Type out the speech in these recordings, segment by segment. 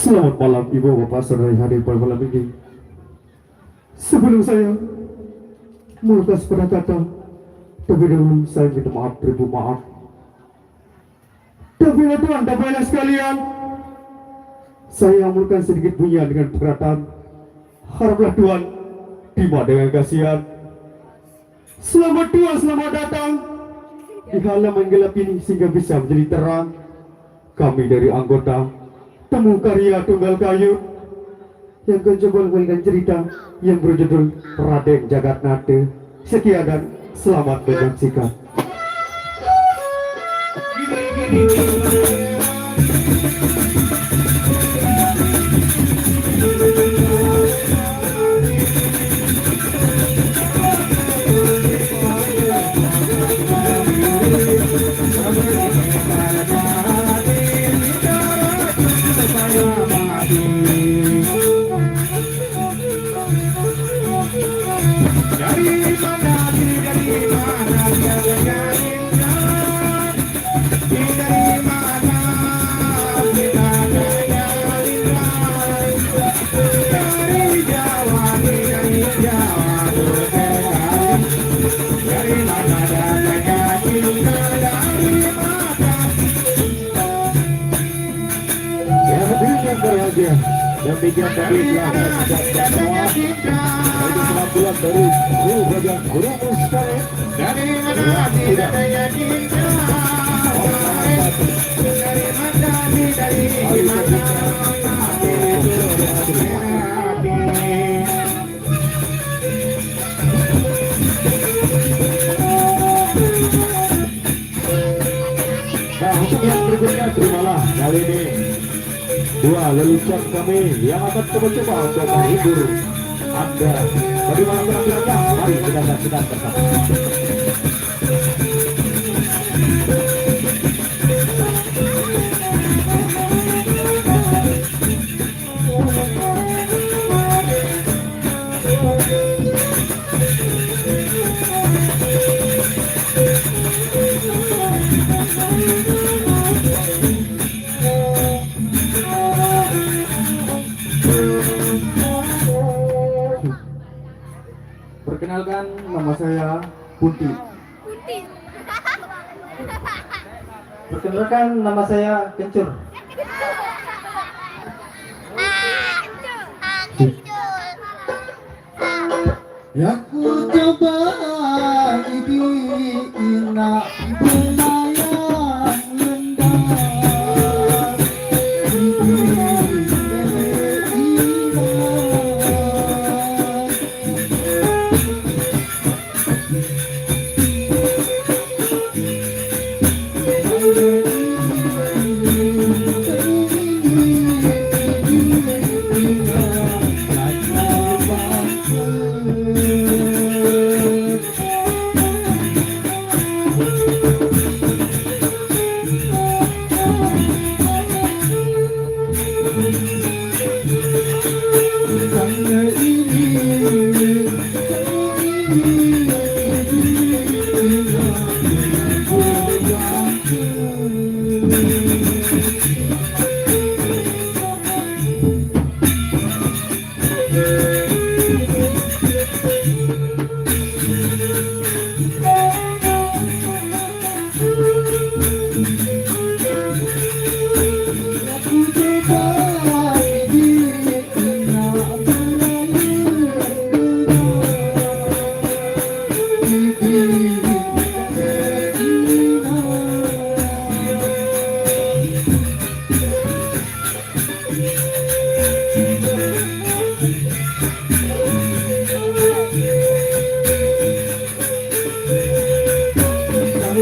Selamat malam Ibu Bapak Saudara yang hadir pada malam ini. Sebelum saya melukas pada kata, terlebih dahulu saya minta maaf, ribu maaf. Tapi Tuhan dan Bapak sekalian, saya amalkan sedikit bunyi dengan perkataan, haraplah Tuhan tiba dengan kasihan. Selamat Tuhan, selamat datang di halaman gelap ini sehingga bisa menjadi terang. Kami dari anggota Temu Karya Tunggal Kayu yang mencoba memberikan cerita yang berjudul Raden Jagatnata. Sekian dan selamat menyaksikan. Dan bikin dari guru Mustahil dari mana tidak ada cinta dari mana dari mana nah untuk yang berikutnya terimalah kali ini dua lelucon kami yang akan coba-coba untuk menghibur Anda. Bagaimana penampilannya? Mari kita saksikan bersama. Perkenalkan, nama saya Punti. Perkenalkan, nama saya Kencur. Ya ku coba ini ina belayang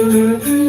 rendah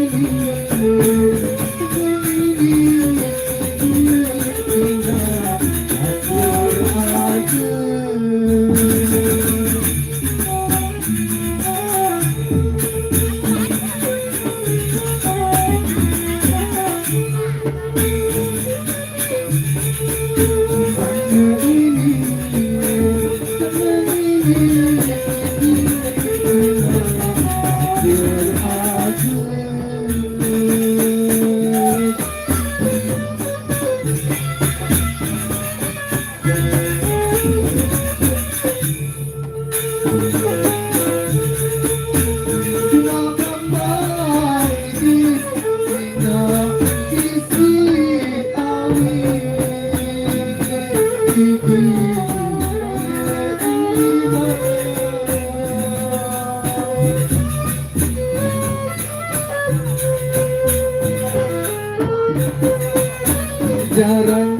jarang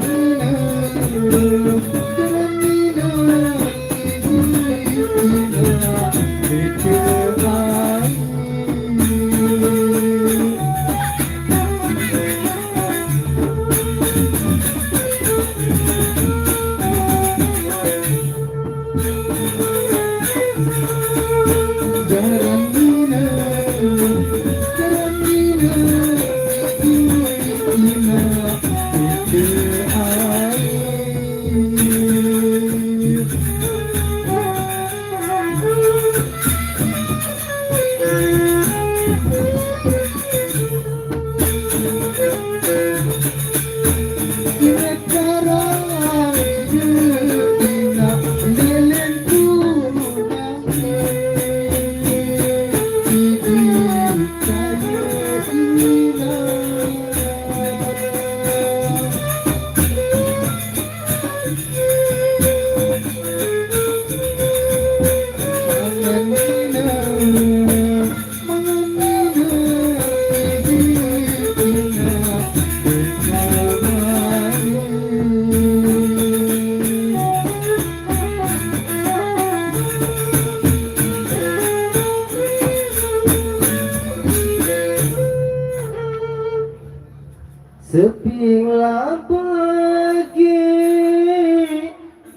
sepinglah pagi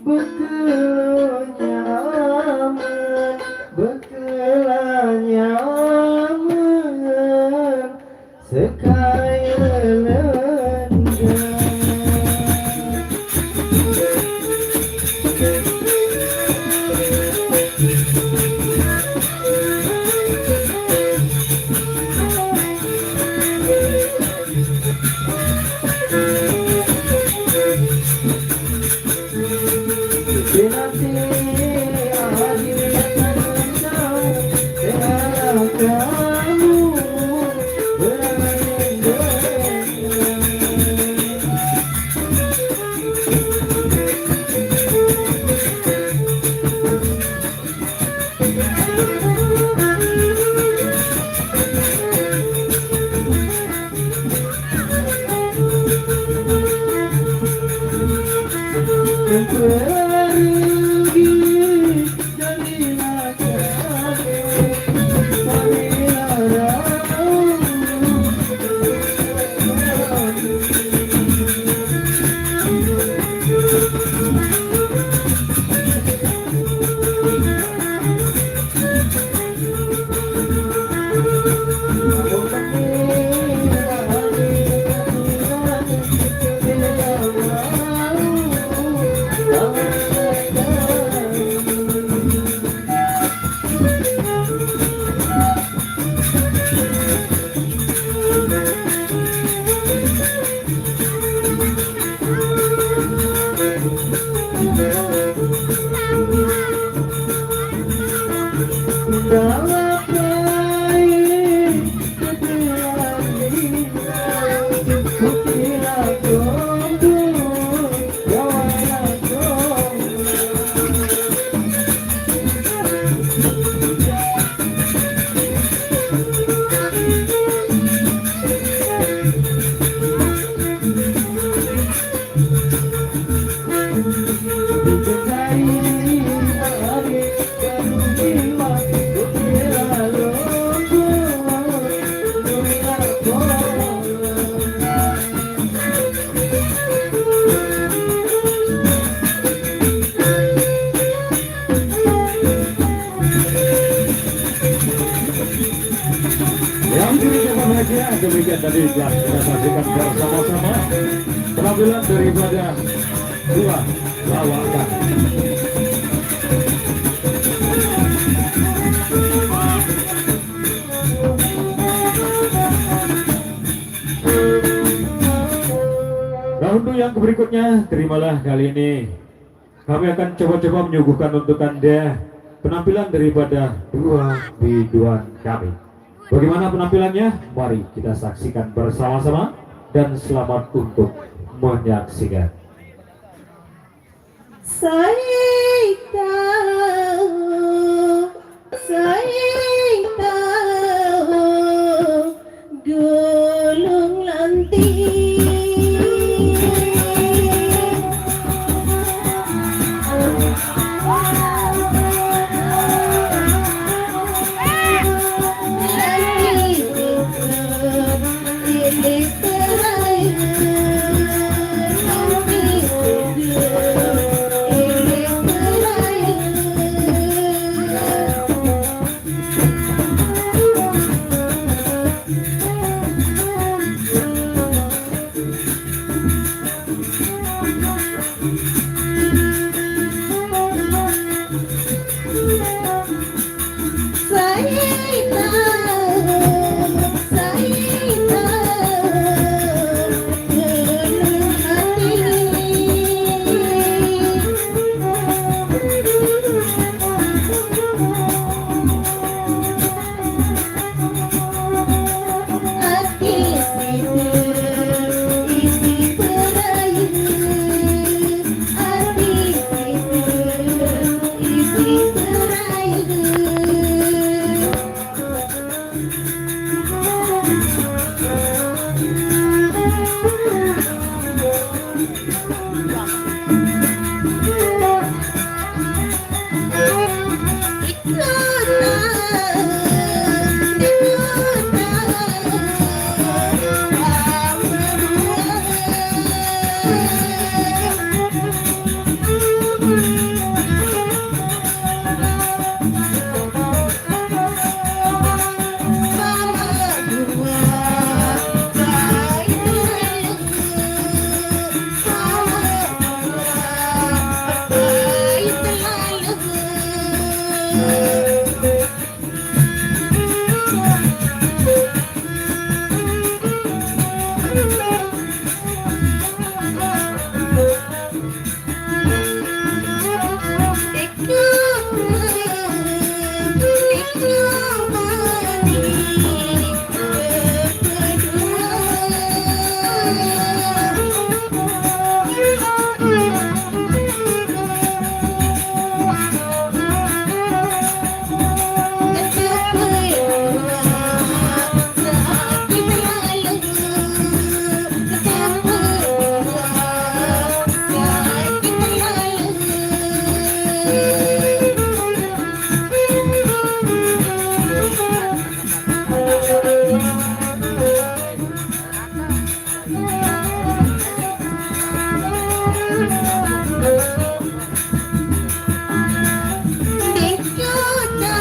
betul nyaman betul nyaman sekaya lenggang yang pergi jadilah kami Yang dirinya bahagia, demikian tadi telah kita saksikan bersama-sama penampilan daripada dua lawakan. Nah, untuk yang berikutnya, terimalah kali ini kami akan coba-coba menyuguhkan untuk Anda penampilan daripada dua biduan kami. Bagaimana penampilannya? Mari kita saksikan bersama-sama dan selamat untuk menyaksikan. Saya tahu gulung lantik Dikona,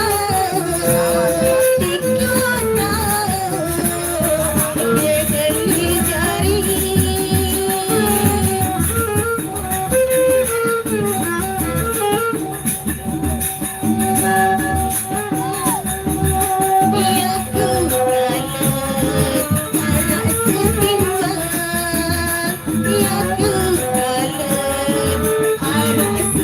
dikona, dekhi jari. Ya Tuhan, anak sepincang. Ya Tuhan, anak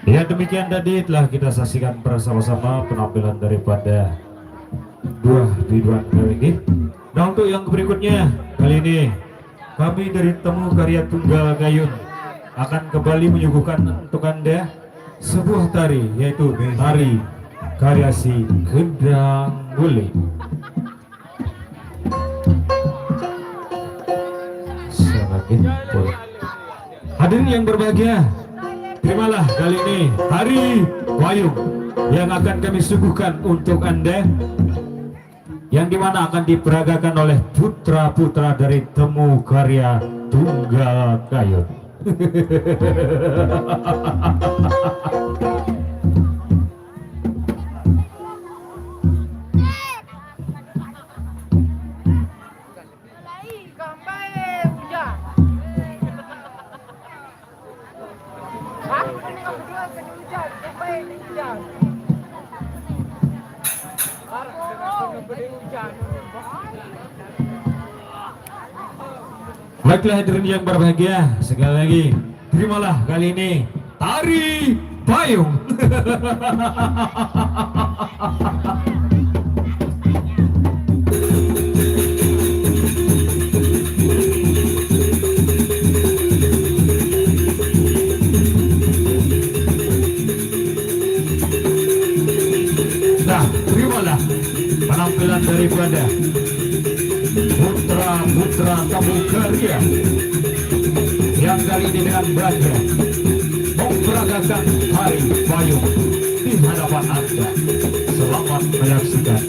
Ya, demikian tadi telah kita saksikan bersama-sama penampilan daripada buah biduan KWG. Nah, untuk yang berikutnya kali ini kami dari Temu Karya Tunggal Gayun akan kembali menyuguhkan untuk Anda sebuah tari, yaitu tari karya si Gendang Bule. Hadirin yang berbahagia, terimalah kali ini tari wayung yang akan kami suguhkan untuk Anda, yang dimana akan diperagakan oleh putra-putra dari Temu Karya Tunggal Gayun. Baiklah hadirin yang berbahagia, sekali lagi terimalah kali ini tari payung. Nah, terimalah penampilan daripada putra-putra Temu Karya yang kali ini dengan bangga memperagakan tari payung di hadapan Anda. Selamat menyaksikan.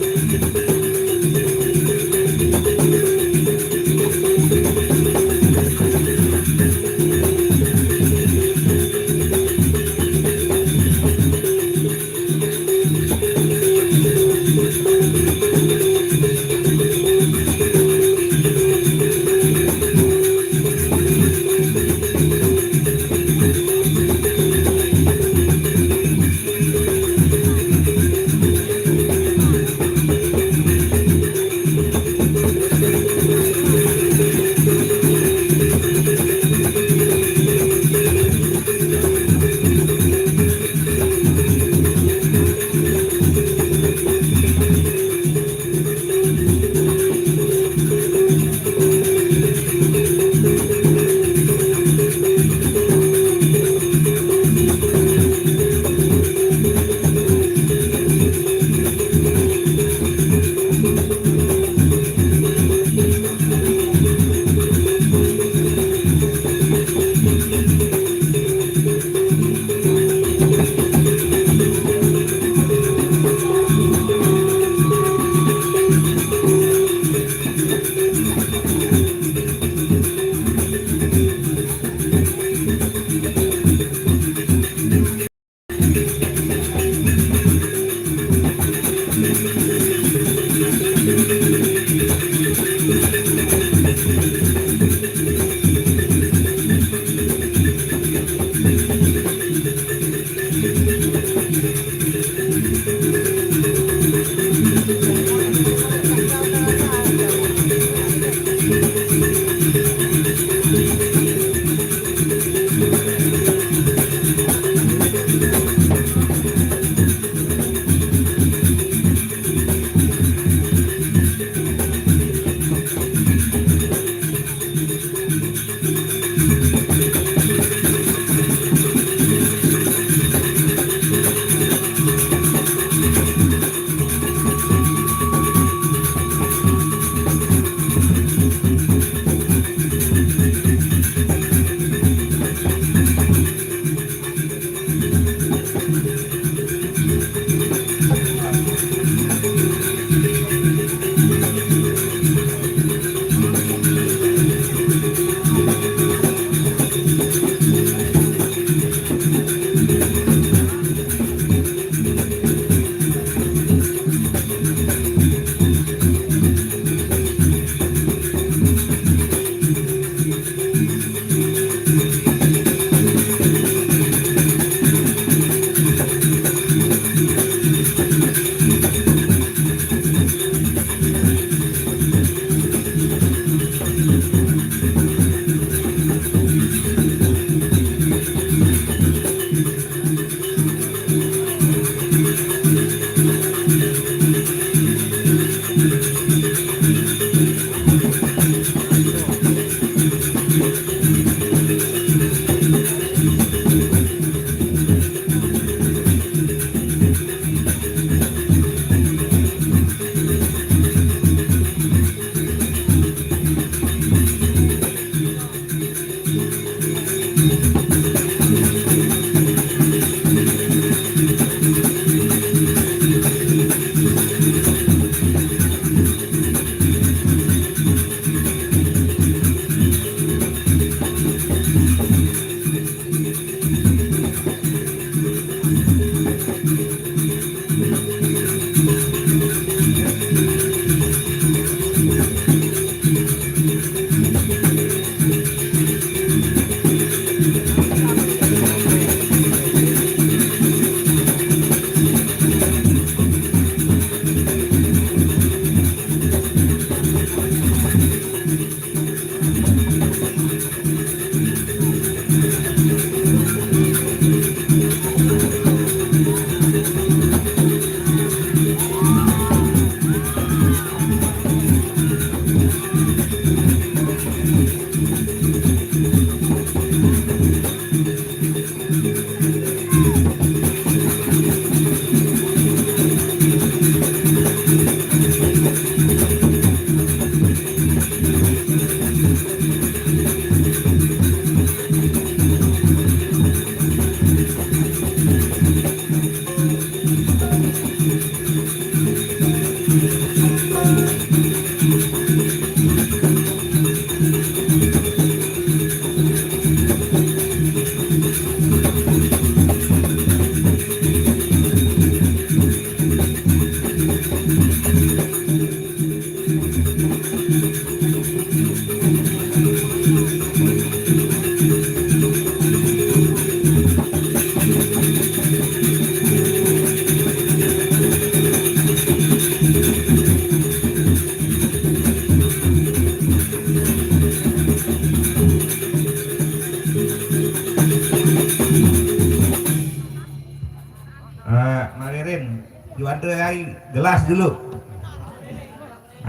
gelas dulu.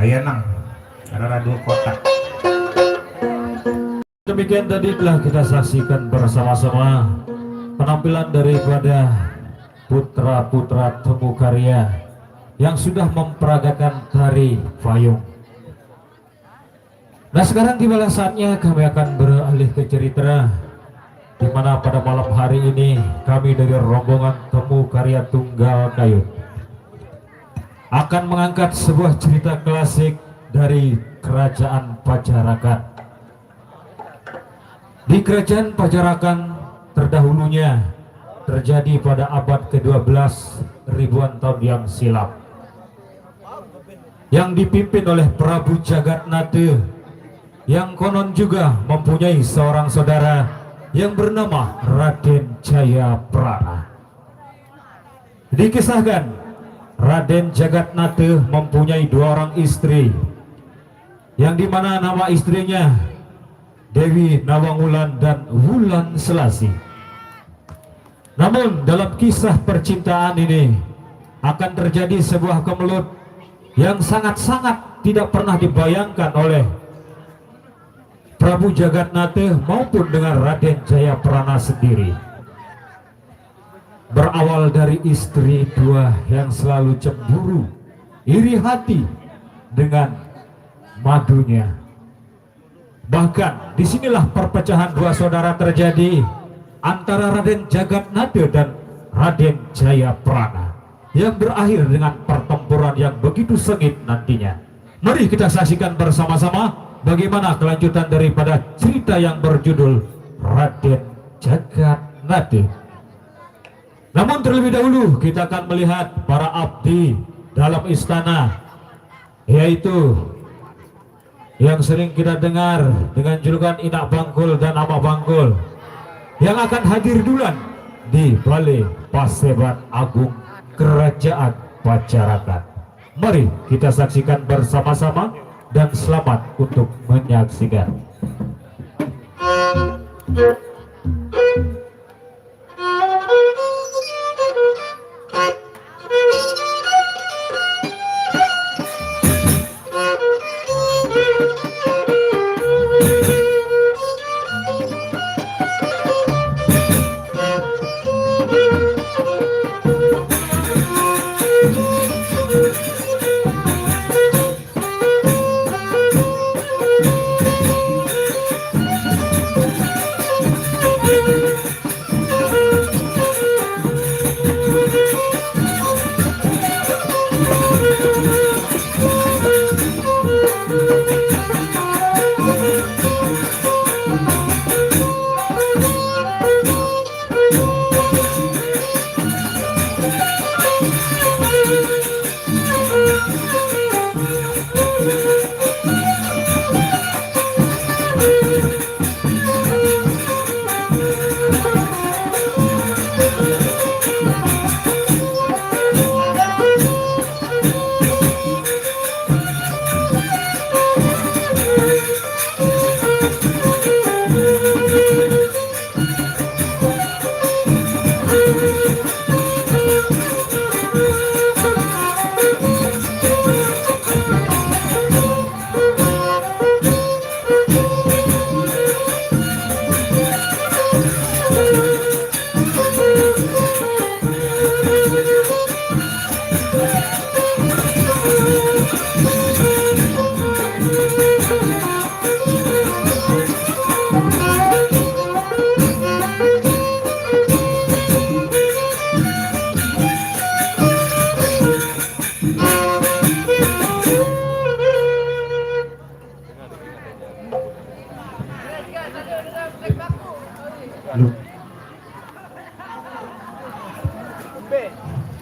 Ayo nang, ada dua kotak. Demikian tadi telah kita saksikan bersama-sama penampilan daripada putra-putra temu karya yang sudah memperagakan tari payung. Nah, sekarang tibalah saatnya kami akan beralih ke cerita, di mana pada malam hari ini kami dari rombongan temu karya Tunggal Kayu akan mengangkat sebuah cerita klasik dari Kerajaan Pajarakan. Di Kerajaan Pajarakan terdahulunya terjadi pada abad ke-12 ribuan tahun yang silam. yang dipimpin oleh Prabu Jagatnata, yang konon juga mempunyai seorang saudara yang bernama Raden Jayaprana. Dikisahkan Raden Jagatnata mempunyai 2 orang istri, yang dimana nama istrinya Dewi Nawangulan dan Wulan Selasi. Namun dalam kisah percintaan ini akan terjadi sebuah kemelut yang sangat-sangat tidak pernah dibayangkan oleh Prabu Jagatnata maupun dengan Raden Jayaprana sendiri. Berawal dari istri 2 yang selalu cemburu, iri hati dengan madunya. Bahkan disinilah perpecahan 2 saudara terjadi antara Raden Jagatnata dan Raden Jayaprana, yang berakhir dengan pertempuran yang begitu sengit nantinya. Mari kita saksikan bersama-sama bagaimana kelanjutan daripada cerita yang berjudul Raden Jagatnata. Namun terlebih dahulu kita akan melihat para abdi dalam istana, yaitu yang sering kita dengar dengan julukan Inak Bangkul dan Ama Bangkul, yang akan hadir duluan di Balai Paseban Agung Kerajaan Pacarakan. Mari kita saksikan bersama-sama dan selamat untuk menyaksikan.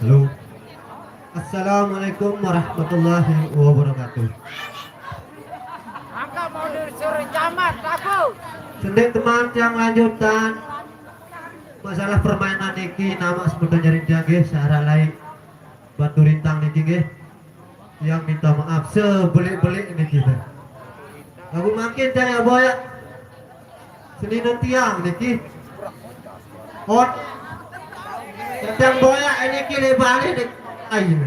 Halo. Assalamualaikum warahmatullahi wabarakatuh. Angka mau disuruh camat, takut. Sedek teman yang lanjutan masalah permainan niki nama sebutan jari jage secara lain batu rintang niki nggih, yang minta maaf sebelik-belik niki teh. Aku makin saya boya seninan tiang niki hot tentang boya ini kiri balik nih ayo,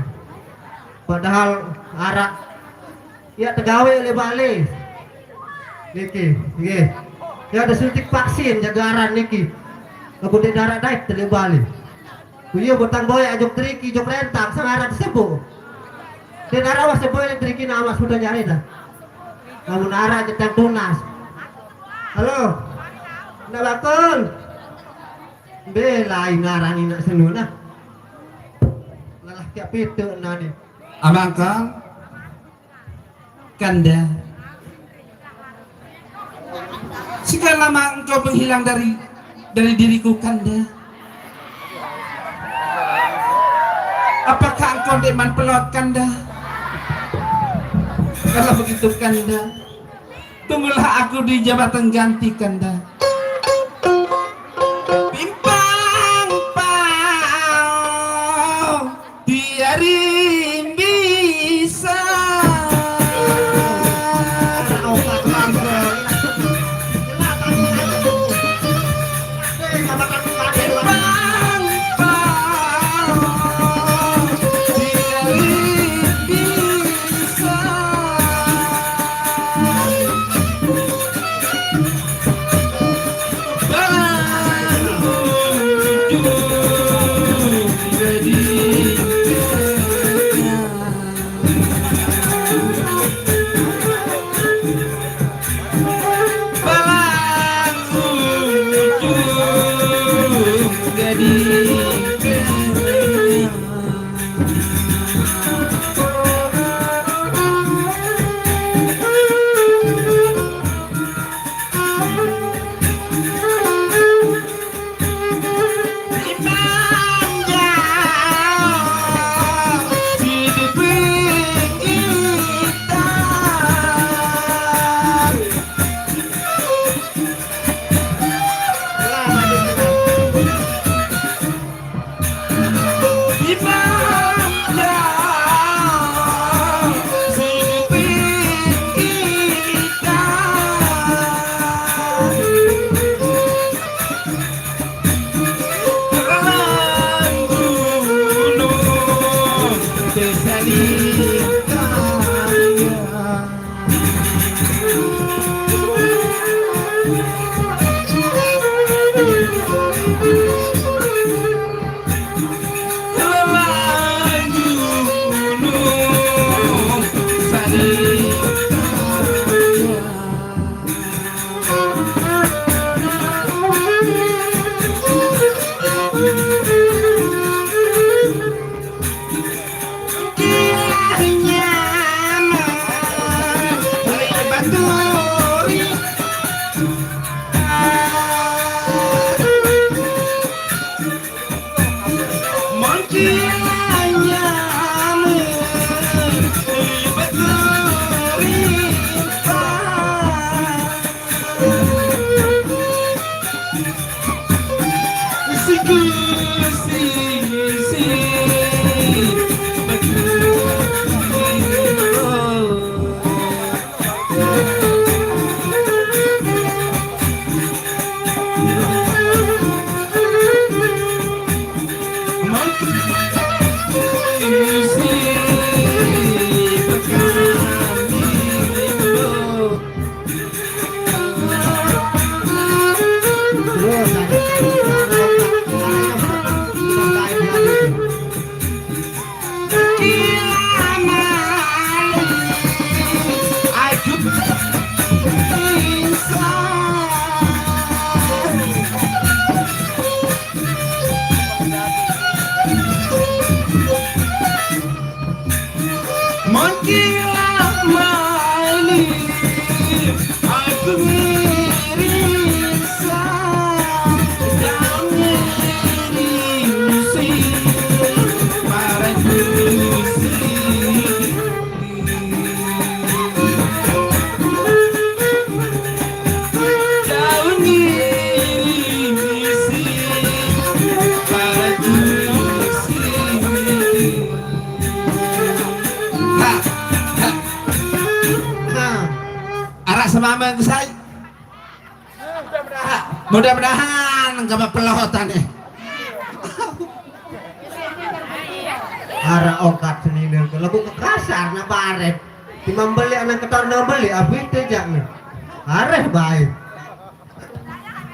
padahal arak ya tegawe oleh balik niki nggih ya ada suntik vaksin jagaran niki aku di darat naik tele balik kuyo botang boya jok triki jok rentang sangaran sebu di darat was sebu triki nama sudah nyari dah namun arah jetang tunas. Halo ndak bakul belai ngarani nak senuna lalah kayak pitu nani Abangkang, Kanda. Sekian lama engkau menghilang dari diriku, Kanda. Apakah engkau deman pelot, Kanda? kalau begitu Kanda, tunggulah aku di jabatan ganti Kanda. Pimpang pau biarin bisa. Semamang saya mudah-mudahan enggak pelotan nih arah okat senilin kalau aku kekasar na barep timang beli anak ketor na beli abis itu jangan areh baik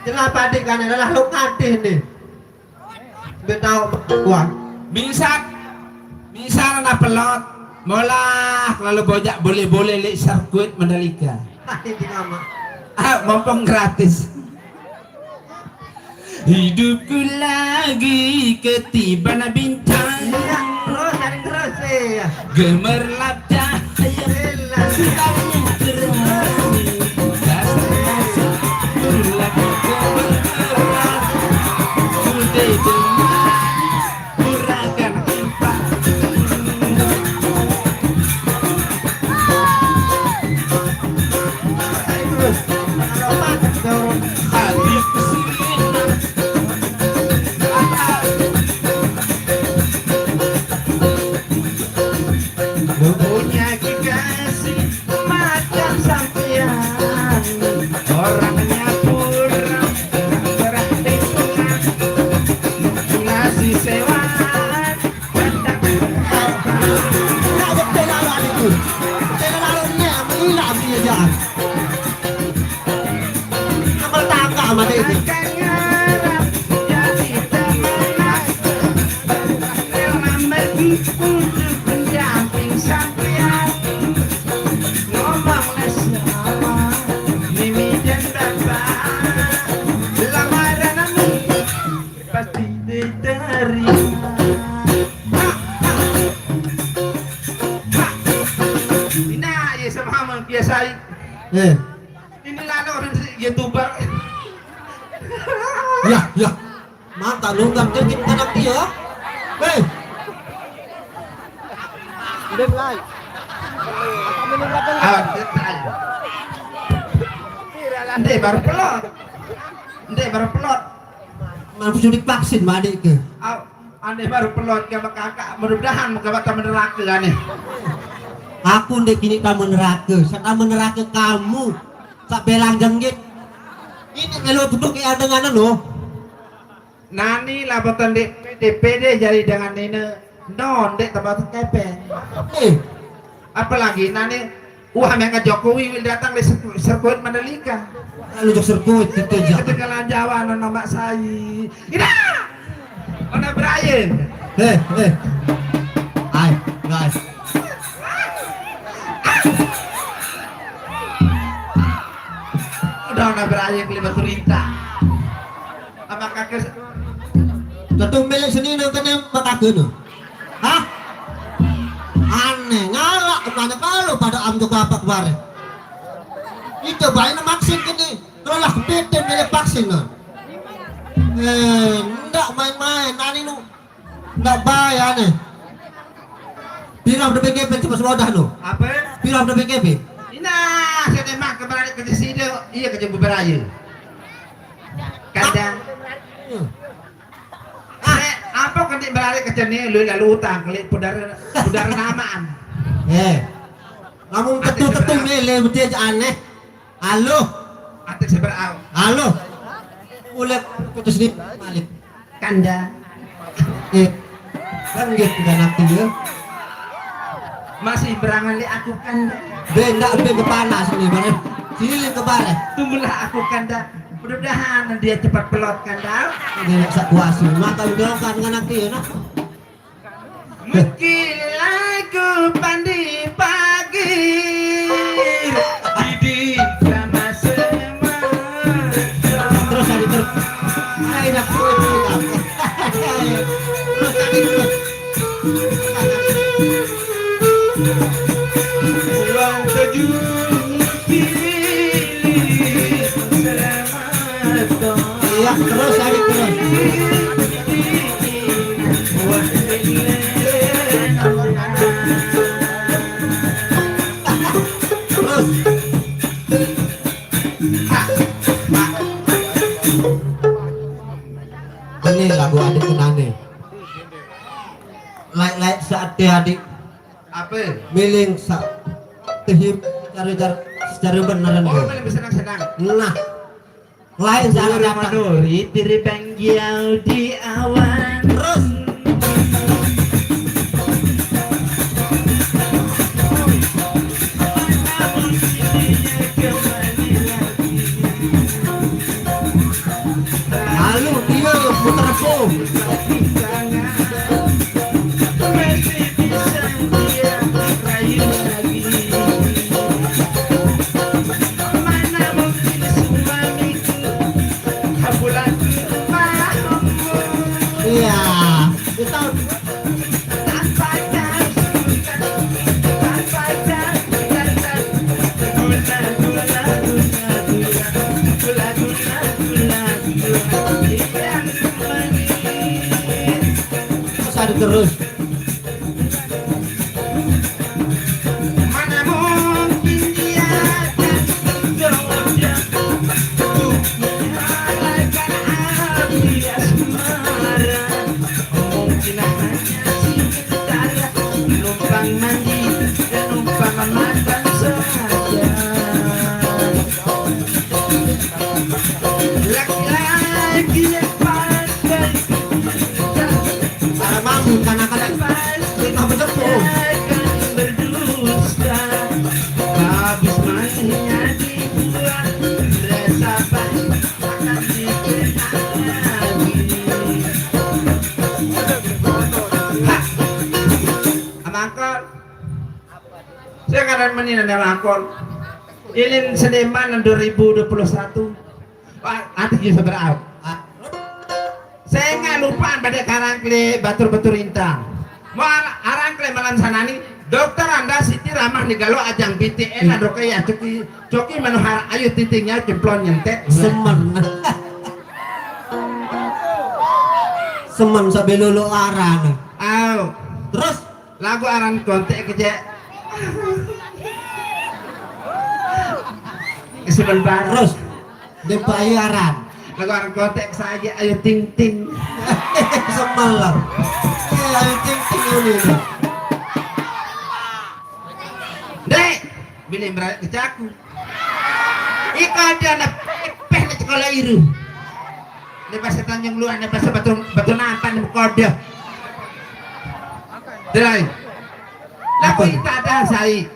kenapa adik kan adalah lokatih nih betau kuat bisa na pelot molah lalu bojak boleh-boleh li sirkuit Mandalika. ini nama Mumpung gratis. Hidupku lagi ketiban bintang, terus hari terus ya gemerlap cahaya sitarnya terang. Rasa-rasa berlaku kebenaran, sudah dengar huragan empat. Gila dia jangan. Amal tangga sama dia itu. Pasti diterima. Nah, ya sama biasa. Ini lana orang YouTuber. Ya. Mata nunggam jadi anak dia. Hei. Awan detal. Ndek baru pelot. Mana sudah divaksin mah adik ke? Ande baru pelot ke kakak. Mudah-mudahan muka bata meneraka ane. Aku ndek kini kamu neraka, serta meneraka kamu. Tak belang jenggit. Ini kalau duduk ya dengan lo. Nani labatan DPD jadi dengan ini non dek tempat kepeng. Apalagi nani yang ke Jokowi will datang di sirkuit Mandalika. Lalu jok sirkuit itu aja. Ketinggalan Jawa nama saya. Ida. Mana Brian? Hai, guys. Udah mana Brian kelima cerita. Apa kakek? Tutung milik seni nang kene makakeun. Hah? Aneh, ngalak kemana kalau pada amdo apa kemarin. Itu bayi vaksin kini. Kalau lah kepeten milik vaksin no. Ndak main-main, nani nu. Ndak bayar nih. Pirang de BGP cuma semodah nu. Apa? Pirang de BGP. Nah, saya tembak kembali ke sini. Iya ke Jember Beraya. Kadang. Apa kan di berlari ke sini lalu utang kali pudar namaan. Kamu tetu milih betul aja aneh. Halo. Atik seberau. Halo. Mulai putus di balik. Kanda. Kan gitu kan aku ya. Masih berangan li aku kanda. Benda ke panas nih bareng. Sini ke bareng. Tunggulah aku kanda. Mudah-mudahan dia cepat pelot kanda. Dia nak sak kuasi. Mata udah kan dengan aku ya nak. Mungkin aku pandi pagi. Didi sama semua. Terus ada terus. Hai nak kuat kita. Terus tadi terus. Uang tujuh pilih selamat dong. Iya terus ada terus. Terus. Ini lagu adik kenane. Like saat dia adik Apa? miling sa tehim cara secara beneran. Oh, paling bersenang-senang. Nah, lain cara dapat. Ramadori tiri pengjau di awan. Terus. Lalu dia putar pun. Masih bisa dia rayu lagi. Mana mungkin suamiku kabulaku mahammu. Iya, kita Tanpa kasukan, tanpa kasukan. terus ada terus. Mana mungkin dia akan jawabnya untuk mengalahkan api asmara. Mungkin hanya sementara numpang mandi dan numpang makan saja. Laki-laki yang pandai Cara bangun kanak-kanak kita bertepung. akan berdusta habis kemarin menina dalam akol. Ilin Sedeman 2021. Wah, nanti bisa berau. Saya nggak lupa pada karangkle batur-batur intang. Mau arangkle malam sanani. Dokter Anda Siti ramah nih kalau ajang BTN ada kayak coki manohar ayo titingnya jemplon nyentek semen sampai lulu aran. Aw, Terus lagu aran kontek keje sebentar terus depai aran. lagu aran kontek saja ayo ting ting Semen lah. Ayo ting ini. dek beli berat kecaku ika ada na peh na sekolah iru di bahasa Tanjung Luar di bahasa batu nampan kode delay lagu kita ada saya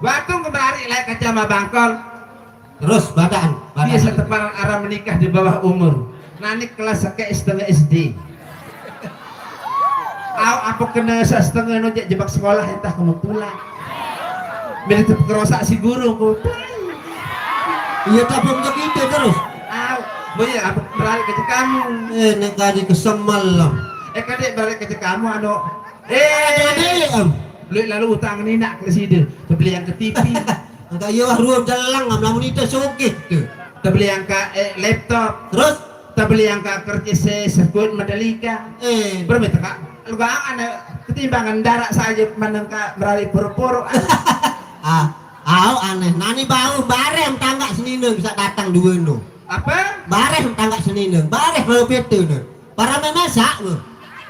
waktu kembali lagi ke Jama Bangkol Terus badan. biasa teparan arah menikah di bawah umur nanti kelas setengah SD apa kena setengah nojek jebak sekolah entah kamu pulang bila kerosak si guru ku Iya tapi begitu terus. boleh aku balik ke kamu Nek kadi kesemal lah. kadek balik ke kamu Jadi lalu utang ni nak ke sini beli yang ke TV Angka iya ruang jalan ngam lamun itu sokit ke. beli yang ke laptop Terus beli yang ke kerja sekuat Mandalika berapa kak lu gak ada ketimbangan darah saja menengka beralih puru-puru aneh. Nani bau bareng tangga senineng bisa datang dua no. apa Bareng tangga senineng, bareng mau pitu no. Para memasak no.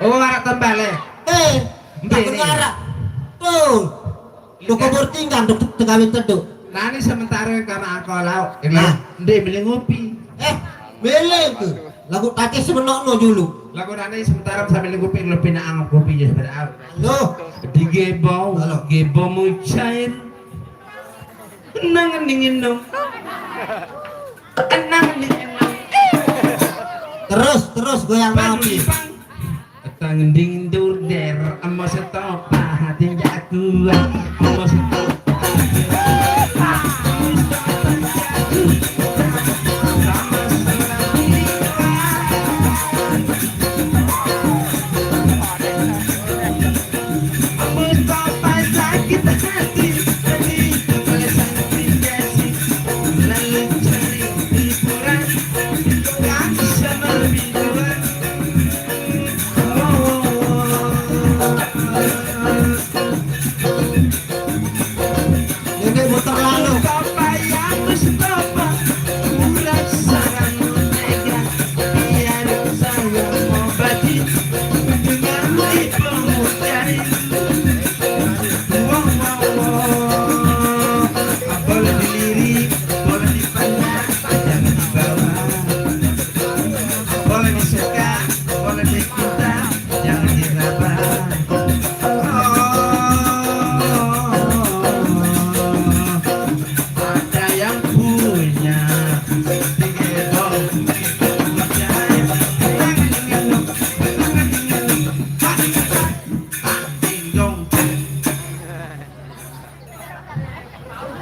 oh arak tembale Tak kenara. Tuh. Lu kubur tinggal untuk tegawin teduk. nani sementara karena aku lauk dia beli ngopi Beleng tuh. Lagu tadi semenokno dulu. lagu nani sementara sambil ngopi lebih nak angop kopi je sebenarnya Loh, di gebau Halo. gebau mu cair nang dingin dong nang dingin dong terus goyang mami. tangan dingin dur der amo setopa hati jaku amo setopa Nenek muter lalu. Ada yang punya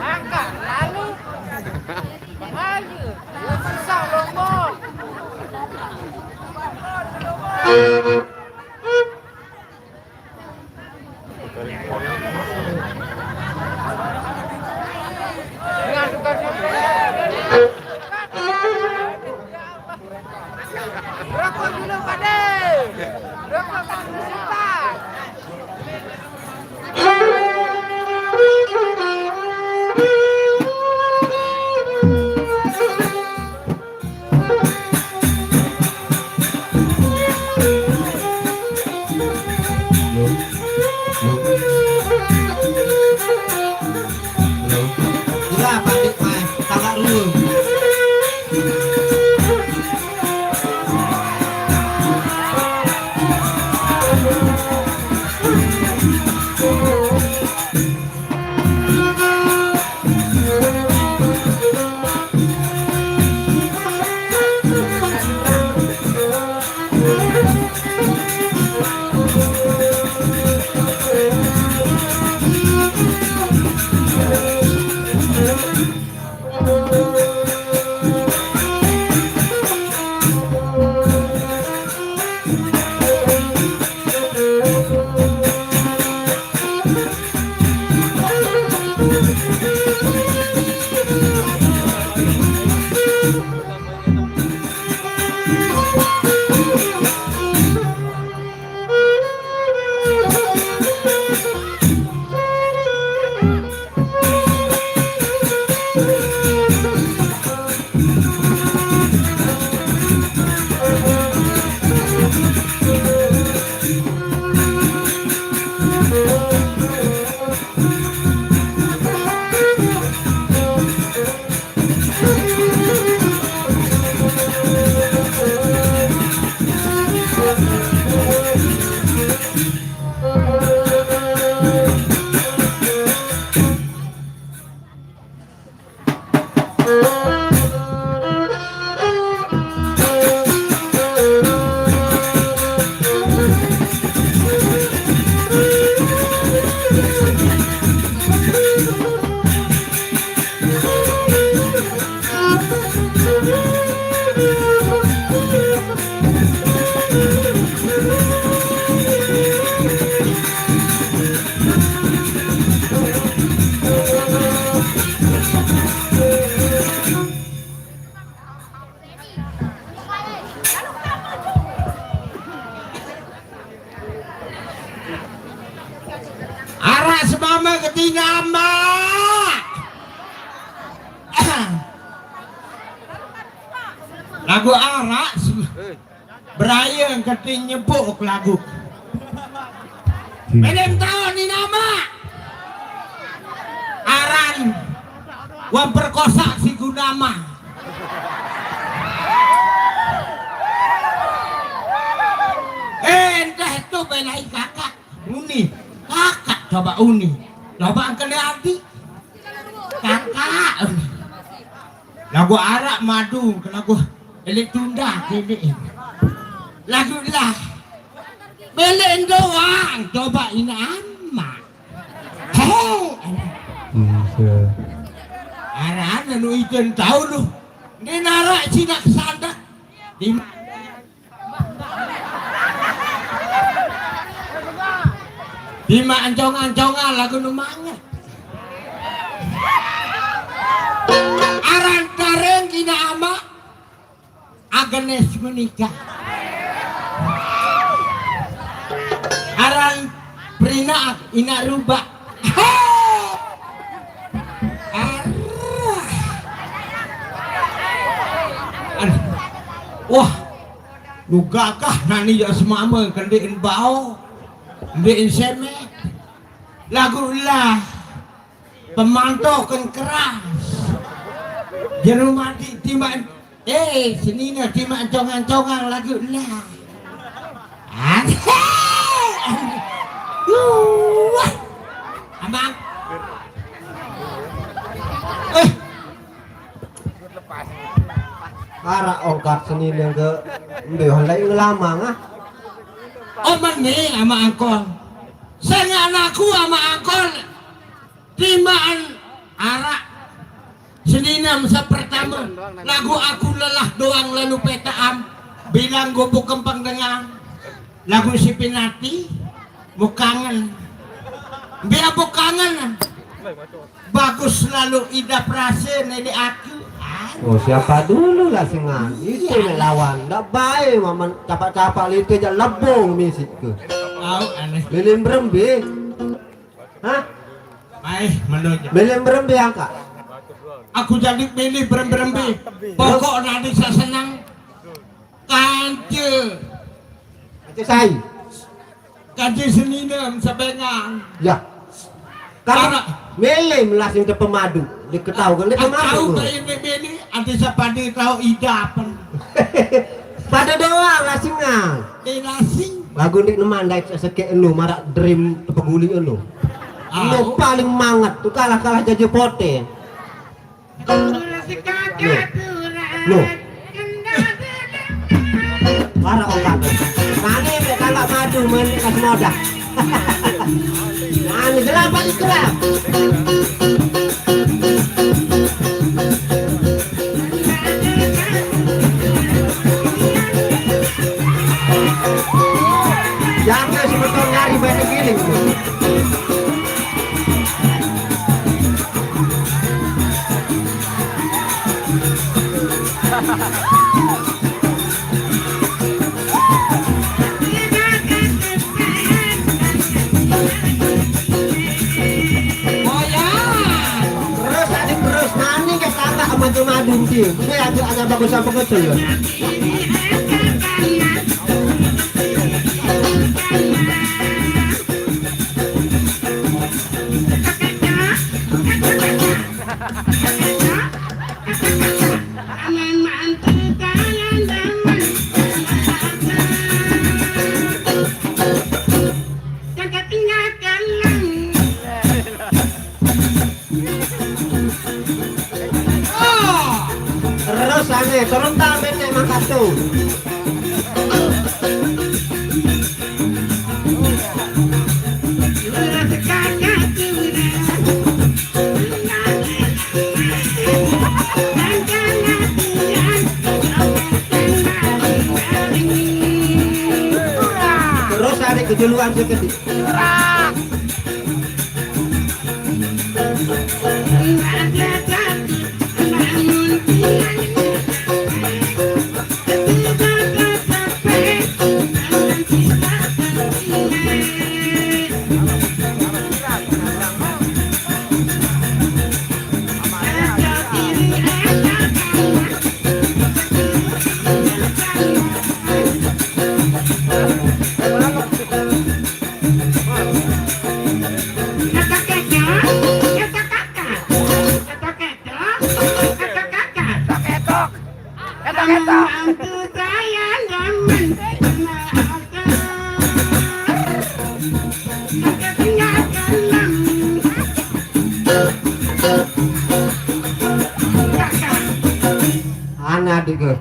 Angkat lalu maju susah rombong dengan tukar rokok dulu pade rokok kan simpan Arak semama ketinggalan mak. Lagu arak berayang keting nyebuk lagu. Belum tahu ni nama. Aran wang perkosa si Gunama. Entah itu belai kakak Uni. Kakak coba Uni. Coba kena hati. Kakak Uni. Lagu arak madu ke lagu elik tunda kini. Lagu lah. Belen doang coba inama. Hei. Aran anu ijen tahu lu. Ni narak cina kesandak. Dima ancong-ancongan lagu nu manget. Aran tareng kina ama Agnes menikah. Aran Prina ina rubah. Wah, nu gagah nani ya semama kendein bau, kendein semet. Lagu lah pemantau kan keras. Jangan mati timan. Sini na timan congang-congang lagu lah. Abang. Arak ongkat seni yang ke mbewan lai lama ngah. Oh meni sama angkol. Saya anakku sama angkol timaan arak seninam pertama lagu aku lelah doang lalu petaam bilang gubuk kempang dengan lagu si Pinati mau kangen biar mau kangen bagus selalu idap rasa nedi aku. Oh siapa dulu lah sengan itu lawan dah baik maman capak-capak itu aja lebong misik ke Aneh. belum berembe hah Menurutnya belum berembe angka aku jadi pilih berembe pokok nanti saya senang kance kance seninem sebengan ya karena mele melasing ke pemadu diketahui kan aku tahu pemadu ke ini anti sepadi tahu idapan pada doang lasingan lasing lagu ni nemandai sekek elu marak dream peguli elu lu paling mangat tuh kalah jadi pote lu marah orang mana dia kalau madu menikah modah nah gelap balik gelap jangan sebetulnya nyari banyak giling terus nani ke kakak madu-madu sih ini ada bagus apa kecil ya terus ane turun tangan nek mangkatu. Terus ane kejuluan seketi. Adik ke.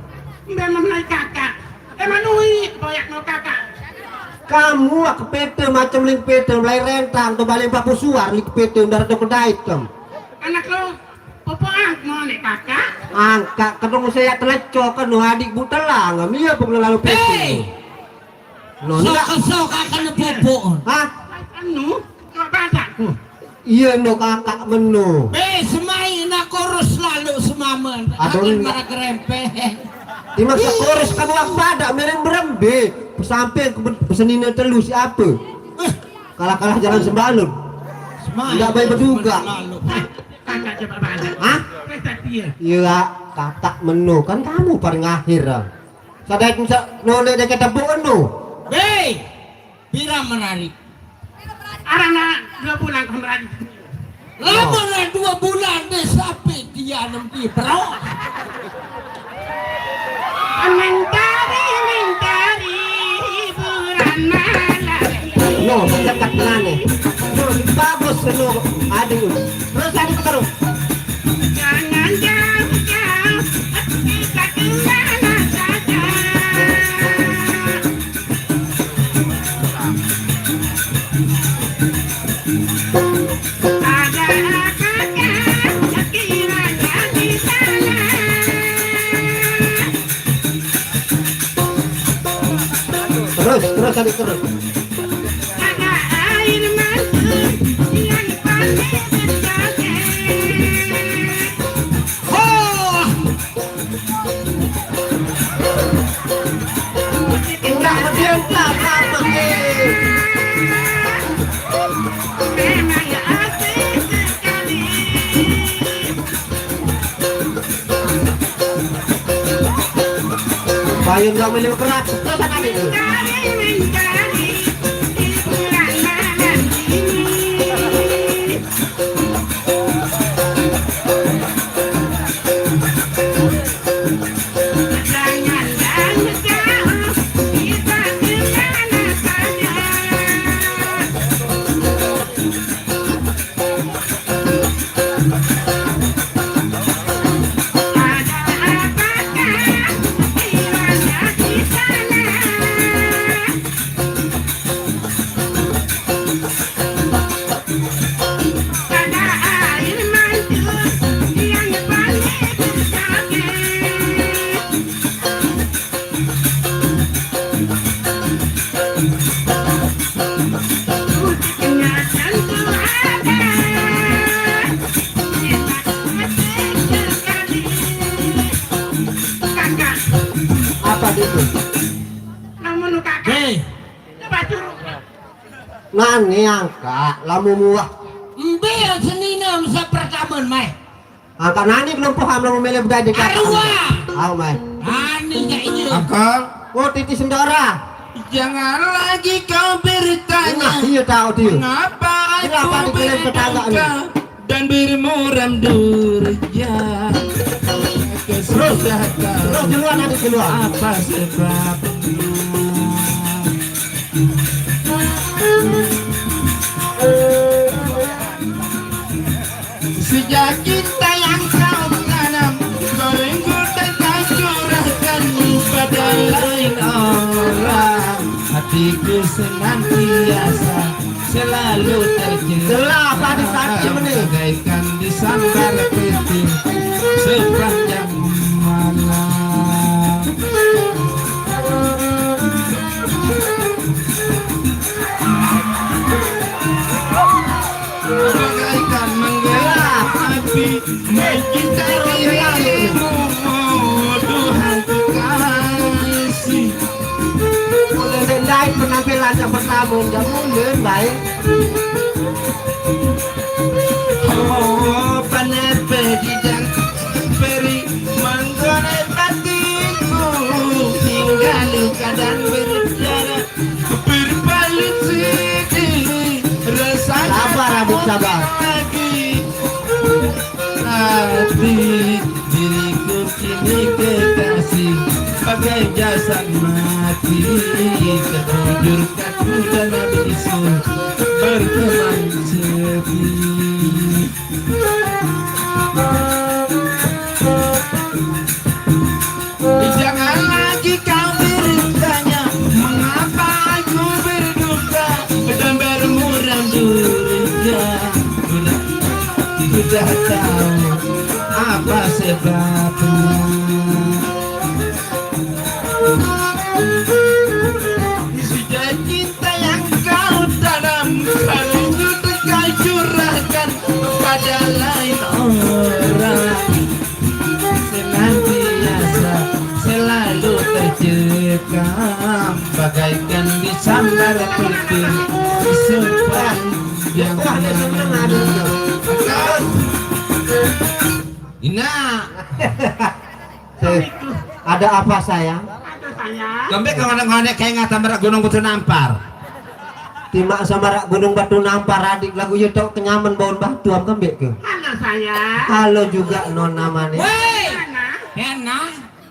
Kamu aku pete macam ling pete mulai rentang tu balik papu suar ling pete udah ada kedai kem. Anak lo, popoang mau nih kakak. Angkat ketemu saya telecok kan adik butelang amia pun lalu pete. Nona Sok akan popo. hah? Anu, kau bacaku. Iya no kakak menu. Semain aku urus lalu semamen. Aduh, Akan enggak. marah kerempeh. Dimasak kores kamu aku pada mereng berembe sampai pesenina telu siapa? Kalah-kalah jalan sembalun. Semain. Enggak baik berduga. Lalu. Kakak coba baca. Hah? Pesta dia. Iya, kakak menu kan kamu paling akhir. Sadai bisa nolak dia kata menu. Pira menarik. Arana 2 bulan kemarin. Lama lah 2 bulan deh sampai dia nanti bro. Mentari hiburan malam. No, dekat nane. No, bagus no. Aduh. Terus adik terus. Jangan jauh-jauh, kita kemana saja. Ada kakak kiranya di sana. Terus adik terus. Ada air mancur yang pandai berjoget. Enggak berdiamlah apa Memang asik sekali. Bayang enggak boleh keras. Terus adik. Mentari hiburan malam ini. Jangan jauh-jauh, kita kemana saja. Ada apakah kiranya di sana? Ada air mancur yang pandai berjoget. Kenyataan tuh ada. Kita asik sekali. Kakak, Apa itu? namun kakak, coba suruh. Nani angka lamu muah. Ambil seninam sepertaman mai. Angka nani belum paham lamu mele budaya dekat. Arwah. Aw mai. Ani kayaknya. Akal, Oh titi sendora. jangan lagi kau bertanya Nah, iya tahu dia. mengapa Kenapa aku dikirim tetangga berduka dan bermuram durja. Sudah Terus tahu duluan adik duluan. apa sebabnya. Sejak cinta yang kau tanam, kau renggut dan kau hatiku senantiasa selalu terjaga. Selah tadi tadi menit. Bagaikan disambar petir sepanjang malam. Bagaikan menggelar api mencintai dirimu, Tuhan kekasih. Mulai lain penampilan yang pertama udah mulai baik. Oh, panas pedidang peri menggoreng hatiku hingga luka dan berdarah berbalut sedih rasa Sabar, Abu, sabar. lagi. Tapi diriku kini kekasih bagai jasad mati terkujur kaku dalam bisu berteman sepi. Jangan lagi kau bertanya mengapa aku berduka dan bermuram durja. Sudah tahu apa sebabnya. Sudah cinta yang kau tanamkan sudah kau curahkan pada lain orang. Senantiasa selalu tercekam bagaikan disambar petir sepanjang malam. Ina, Ada apa sayang? Ada sayang. Kembali ke ngonek-ngonek kayak ngata merak gunung Batu Nampar. Timak sama rak gunung Batu Nampar adik lagu yetok kenyaman bawon batu am kembek ke. Ada sayang. Halo juga non namanya. Woi, Mana? Hena,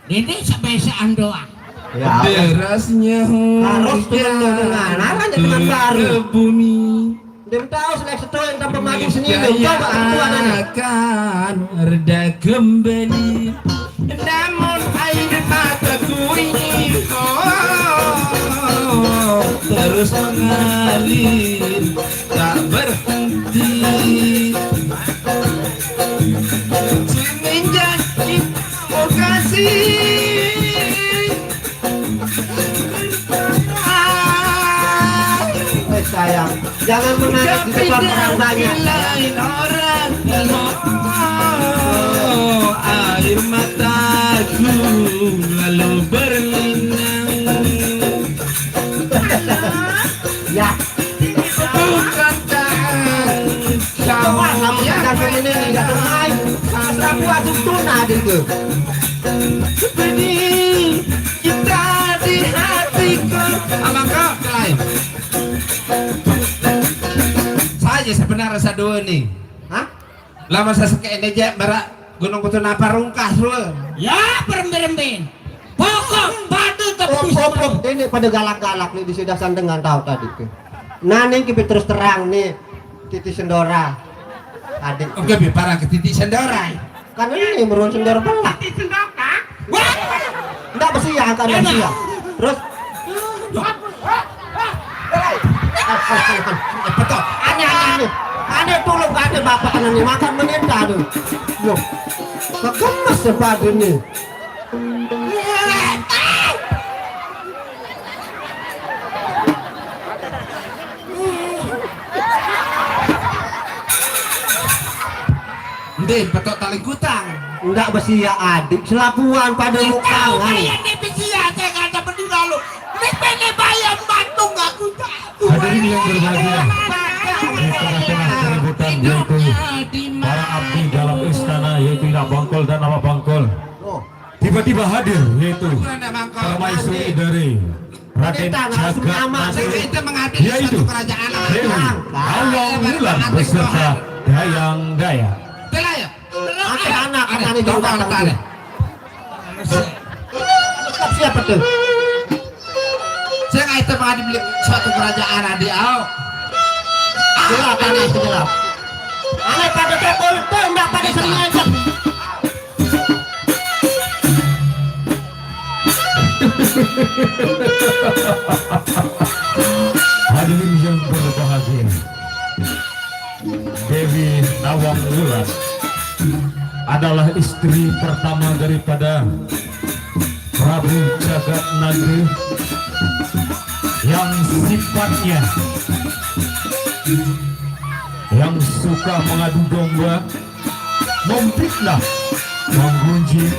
ini sebesaan doang. Ya. derasnya Harus turun dengan akan teman baru. ke bumi. Dem tahu selek setua yang tanpa mati sendiri. Coba tuan ini. akan reda kembali, namun air mataku ini terus mengalir tak berhenti. Semenjak itu kasih Sayang, jangan menangis di depan orang banyak. lain orang. Oh, air mataku lalu berlinang. Ya, Bukankah kau wah kamu yang jangan ini enggak termain. Aku atuh tuna adik ke. seperti kita di hatiku? Abang kau lain. Saja sebenarnya sadua nih. Hah? Lama saya sekek aja merak gunung Batu Nampar rungkas lu. Ya, beremben-remben. Pokok padu Pop ini pada galak-galak nih di sudah sandengan tahu tadi ke. Nah nih kita terus terang nih Titi Sendora adik. Oke, bi parah ke titik sendorai. Kan ini merun sendora pelak. Di sendoka. Wah, Enggak besi ya kan besi ya. Terus Betul. aneh aneh tolong ada bapak anak nih makan menita tuh. Yo, kekemas sepadu nih. Ndin betul tali gutang. Enggak besi ya adik, selapuan pada tahu muka kayak ini pisia saya kata berdua lu. Ini pengen bayar batu nggak ku tahu. Hadirin yang berbahagia, di tengah-tengah keributan yaitu para abdi dalam istana yaitu Ina Bangkol dan Nama Bangkol Oh, tiba-tiba hadir yaitu Mana bangkol? permaisuri dari Raden Jagat Masih Kita menghadiri yaitu satu kerajaan. Dewi Awang Wulan beserta Dayang Daya. Telah ya. anak ini juga datang. Tetap siapa tuh? Saya nggak itu menghadiri suatu kerajaan di Au. Gelap aneh gelap. Aneh pada tekul tuh enggak pada sengaja. adalah istri pertama daripada Prabu Jagat Nagri yang sifatnya yang suka mengadu domba, memfitnah, menggunjing,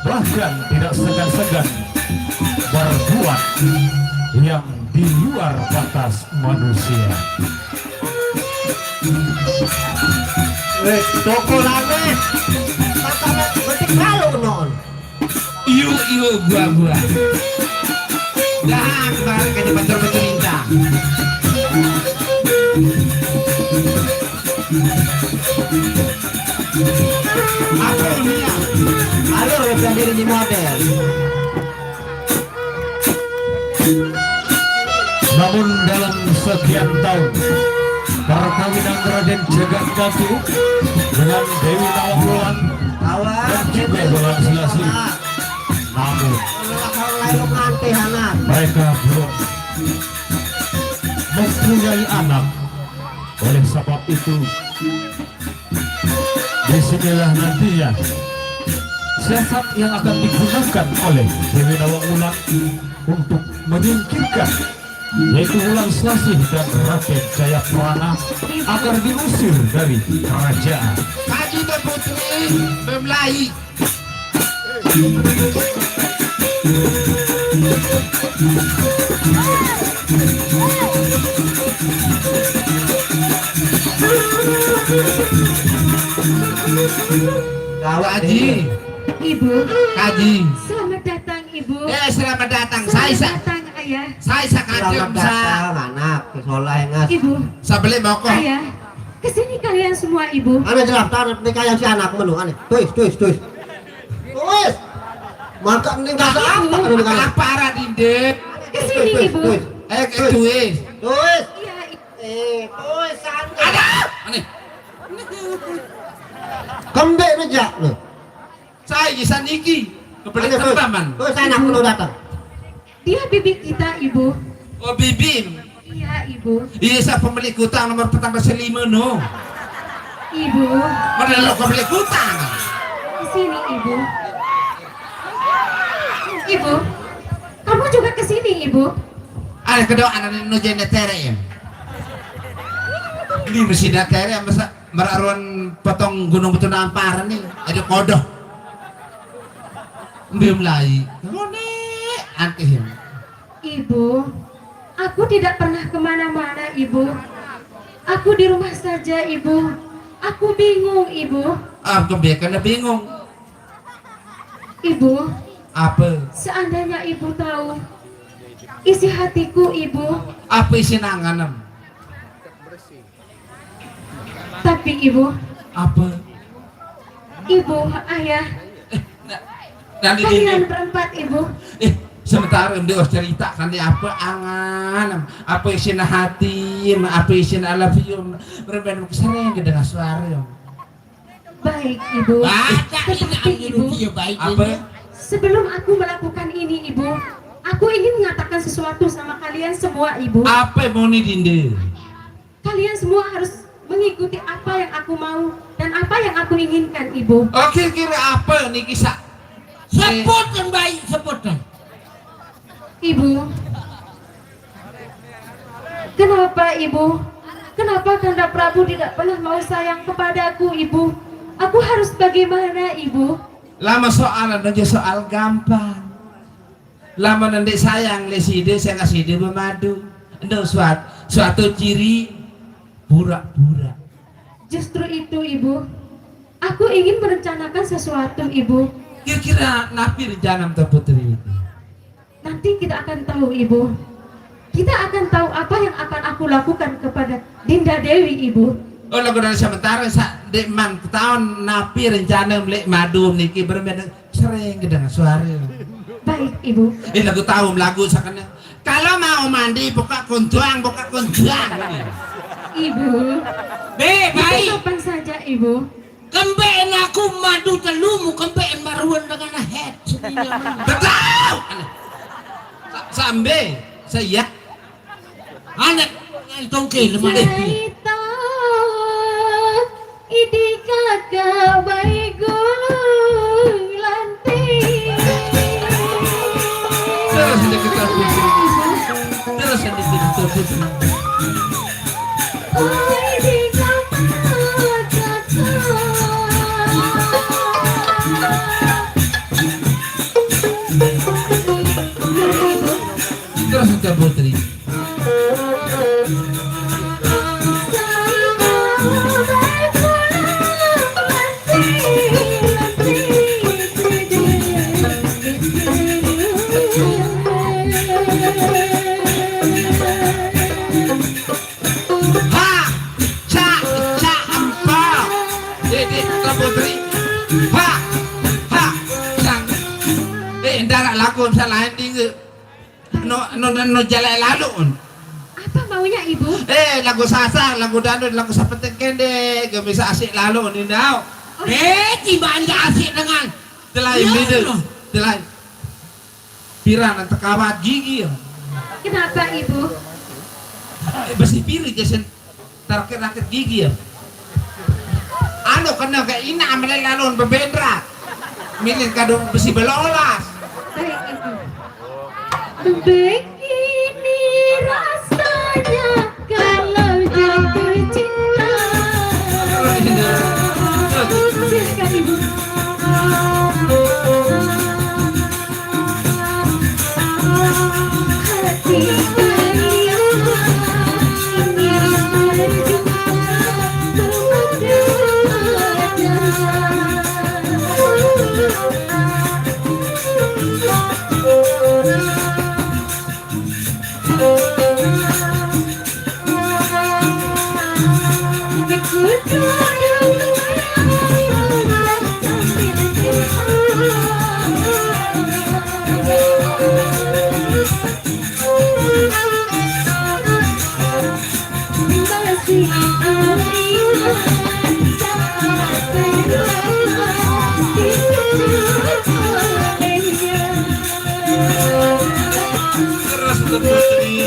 bahkan tidak segan-segan berbuat yang di luar batas manusia. Toko lagi. Pertama berarti kalau non. Iyo gua. Dah kemarin kan betul-betul Lintang. Apa ini ya? Halo, repair di model. Namun dalam sekian tahun perkawinan Raden Jagat Nagri dengan Dewi Nawangwulan dan juga Wulan Selasi, namun Lalu nanti anak. mereka belum mempunyai anak. Oleh sebab itu, disinilah nantinya siasat yang akan digunakan oleh Dewi Nawangwulan untuk menyingkirkan, yaitu Wulan Selasi dan Raden Jayaprana agar diusir dari kerajaan. Kaji dan putri memelahi. Kaji, Ibu, Kaji. selamat datang Ibu. Selamat datang. Selamat Saya datang Ayah. Selamat kajem datang anak ke Solengas. Ibu, Sabeli moko. Ayah, kesini kalian semua Ibu. Ane jelas tarik nikah yang si anak menu ane. Tuis. Maka nikah apa ane nikah? Apa arah dinde? Kesini Ibu. Tuis. Tuis. Iya, Ibu. Tuis santai. Ada. Aneh. Kembek aja nih. Saya Isan Niki. Kebelet teman. Tuis anak menu datang. Dia bibi kita Ibu. Oh Bibim. Iya Ibu. Iya sa pemilik hutang nomor pertama selima no. Ibu, Mana lo pemilik hutang? kesini Ibu. Ibu, kamu juga kesini Ibu. Ada kedua anak no jene tere ya. Ini mesti dah tere masa meraruan potong gunung betul amparan nih. Ada kodoh. Belum lagi. Ngone antih. Ibu, aku tidak pernah kemana-mana Ibu. Aku di rumah saja Ibu. Aku bingung Ibu. Aku biarkan bingung. Ibu, Apa? seandainya Ibu tahu isi hatiku Ibu, Apa isi nanganem? tapi Ibu, Apa? Ibu, Ayah, Nanti kalian ini. berempat Ibu. Sementara dia cerita kan dia apa angan, apa isi hati, apa isi love you, berbeda kesana yang kedengar suara. Baik Ibu, tetapi Ibu, Apa? sebelum aku melakukan ini Ibu, aku ingin mengatakan sesuatu sama kalian semua Ibu. Apa mau nih dinde? Kalian semua harus mengikuti apa yang aku mau dan apa yang aku inginkan Ibu. Oke kira apa nih kisah? Sebut yang baik, sebutkan. Ibu, kenapa Ibu? Kenapa Kanda Prabu tidak pernah mau sayang kepadaku Ibu? Aku harus bagaimana Ibu? Lama soal aja soal gampang. Lama nanti sayang leside saya kasih dia bermadu. Endo suatu ciri pura-pura. Justru itu Ibu. Aku ingin merencanakan sesuatu Ibu. Kira-kira napi rencana tuh putri. Nanti kita akan tahu Ibu. Kita akan tahu apa yang akan aku lakukan kepada Dinda Dewi Ibu. Oh lagu dari sementara sa dek man tahun napi rencana melek madu niki berbeda sering kedengar suara. Baik Ibu. Lagu tahu lagu sakana. Kalau mau mandi buka kuntuang. Ibu. Baik. Kapan saja Ibu. Kembeen aku madu telumu, kembeen maruan dengan head. Betul. Sampai saya Anak tongke lemah. Cerita idi kakak Ôi đi khóc Terus ke Putri. Ha, ca, empok. Jadi ke Putri. Ha, sang. Darat lakon sa lain tinggi. No jalan lalu. Apa maunya ibu? Lagu sasar, lagu dangdut, lagu sepenting kende, gak bisa asik lalu ni now. Tiba anda asik dengan Telain Ya beda, Allah. telain. Piran antara kawat gigi ya. Kenapa ibu? Besi piring jasen rakit gigi ya. Ano kena kayak ina ambil lalu berbeda. Milih kadung besi belolas. Baik ibu. Begini rasanya kalau jatuh cinta. Silakan ibu. Hati kalian ingin Keras ke Putri. Keras ke Putri.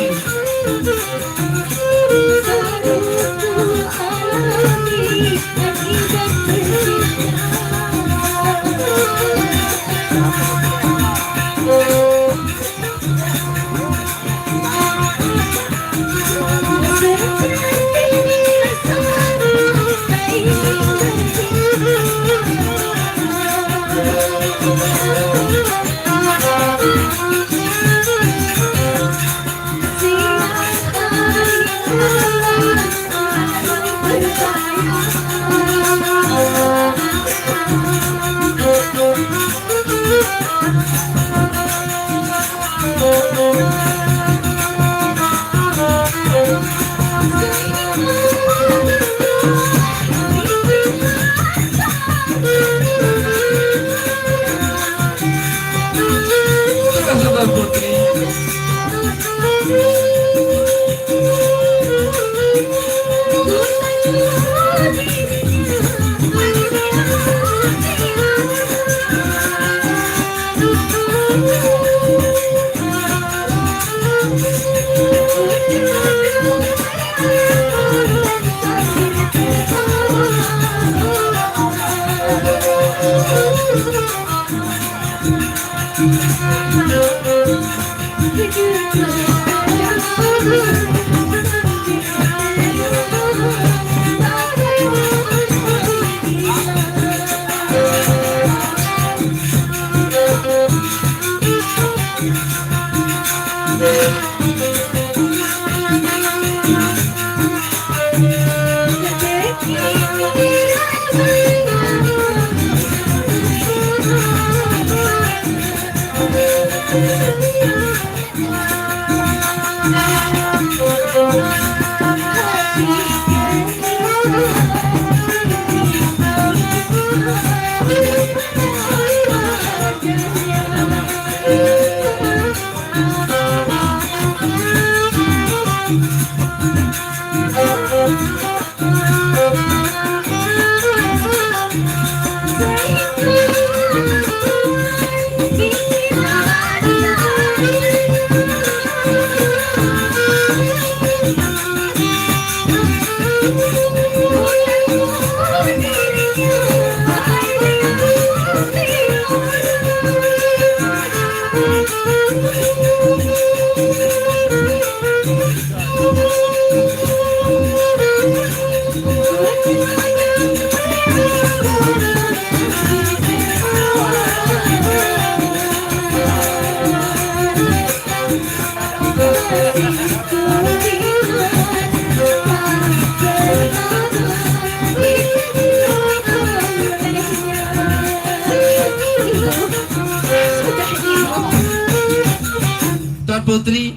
putri.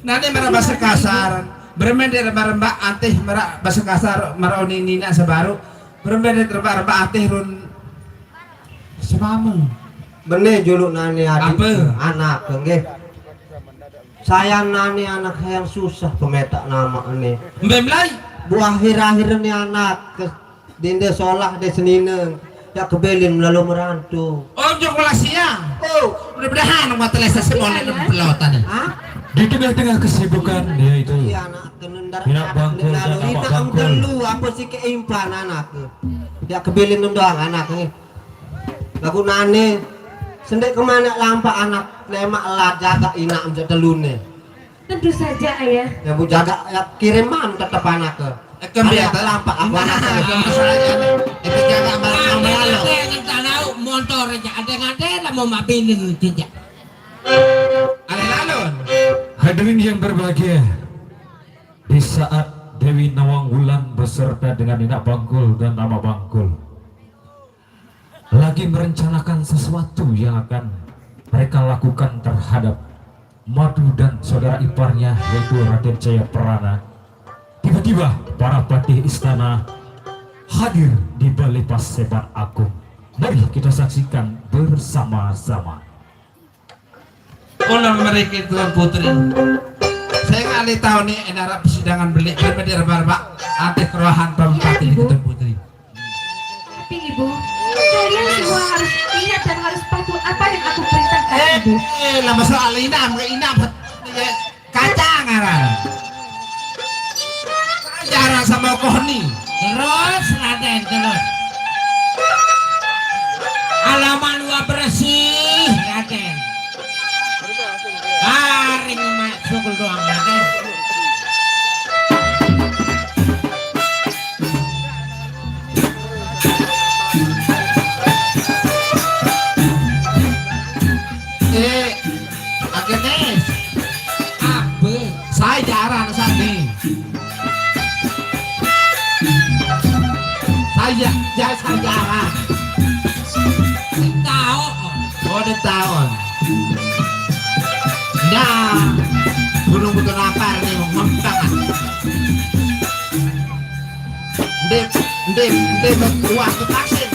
Nanti marah bahasa kasar. Bermain di rembak-rembak antih marah bahasa kasar marah nina sebaru. Bermain di rembak-rembak antih run semamu. Bener juluk nani adik Apa? anak nggih. Sayang nani anak yang susah pemetak nama ini. Mbak Melai. Bu akhir-akhir ini anak ke dinde solah de seninen ya kebelin melalui merantu. Oh jok siang. Oh, Mudah-mudahan mau telesa semua pelotan. hah? Di tengah-tengah kesibukan yaitu Iya anak kenendar Hinak bangkul dan lalu apa itu bangkul. dulu apa sih keimplan anak ya kebelin doang anak nih. Lagu nane sendek kemana lampa anak lemak lah jaga inak menjadi telune. Tentu saja ayah. Ya bu jaga ya kirim mam tetap anak ke. Kebiasa lampa apa anak masalahnya. Itu jangan marah malu. Ada yang tahu motor aja, ada lah mau mabilin tidak. Alun-alun. hadirin yang berbahagia, di saat Dewi Nawang Wulan beserta dengan Inak Bangkul dan Nama Bangkul lagi merencanakan sesuatu yang akan mereka lakukan terhadap Madu dan saudara iparnya yaitu Raden Jaya Prana, tiba-tiba para patih istana hadir di Balai Paseban Agung. Mari kita saksikan bersama-sama. Ulang mereka Tuan Putri. Saya kali tahu nih enara persidangan beli di rembak antih kerohan Pempati di Tuan Putri. Tapi ibu, kalian semua harus ingat dan harus patuh apa yang aku perintahkan ibu. Lama soal inam kacang arah. Jarang sama kohni. Terus Raden terus. Halaman dua bersih Raden. Garing masuk doang Raden. Agnes. Apa? Saya jarang sani. Saya jarang. Tahu. Oh, ada tahun. Nah, gunung betul lapar nih, membangan. Ndek, buah ke pasir.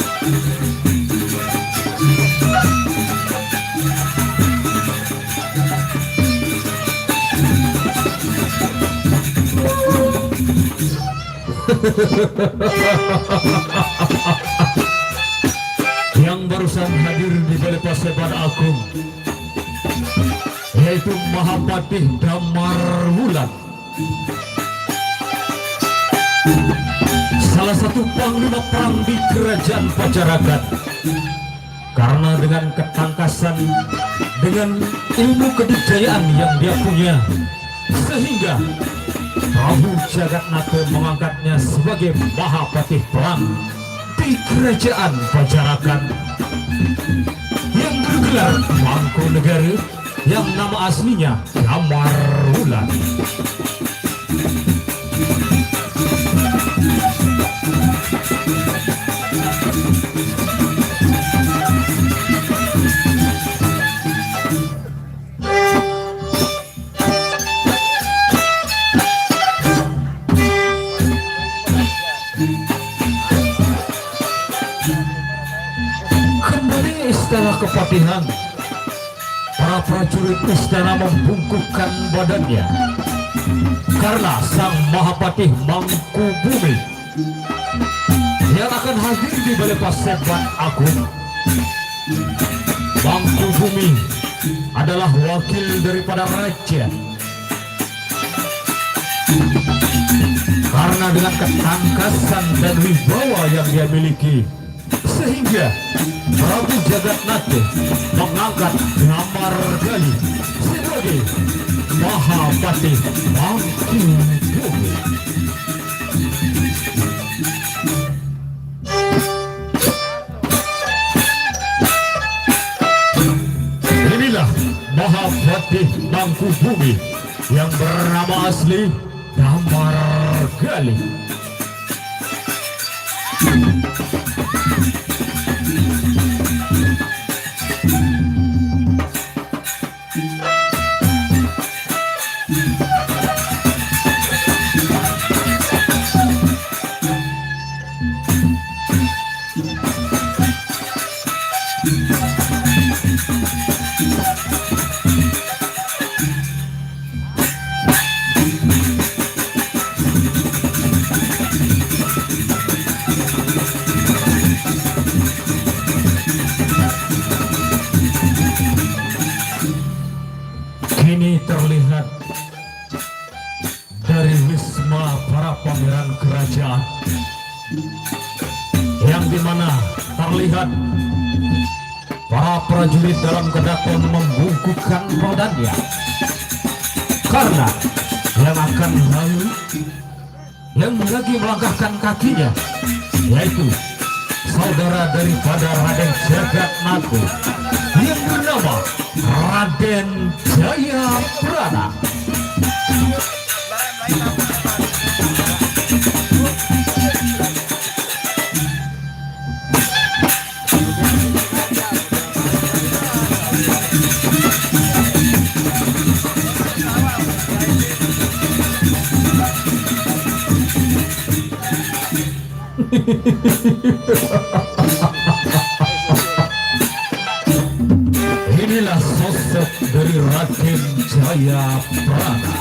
Yang barusan hadir di Balai Paseban Agung yaitu Mahapatih Damar Wulan, salah satu panglima perang di kerajaan Pajaragan. Karena dengan ketangkasan, dengan ilmu kedikjayaan yang dia punya, sehingga Prabu Jagatnata mengangkatnya sebagai Mahapatih perang di kerajaan Pajaragan yang bergelar Mangkunegara, yang nama aslinya Damar Wulan. Kembali istana kepatihan, para prajurit istana membungkukkan badannya karena sang Mahapatih Mangkubumi yang akan hadir di Balai Paseban Agung. Mangkubumi adalah wakil daripada raja. Karena dengan ketangkasan dan wibawa yang dia miliki, sehingga Prabu Jagatnata mengangkat Damar Gali sebagai Mahapatih Mangkubumi. Inilah Mahapatih Mangkubumi yang bernama asli Damar Gali. melihat para prajurit dalam kedaton membungkukkan badannya, karena yang akan lalu, yang lagi melangkahkan kakinya, yaitu saudara daripada Raden Jagatnaku yang bernama Raden Jayaprana. Inilah sosok dari Raden Jayaprana.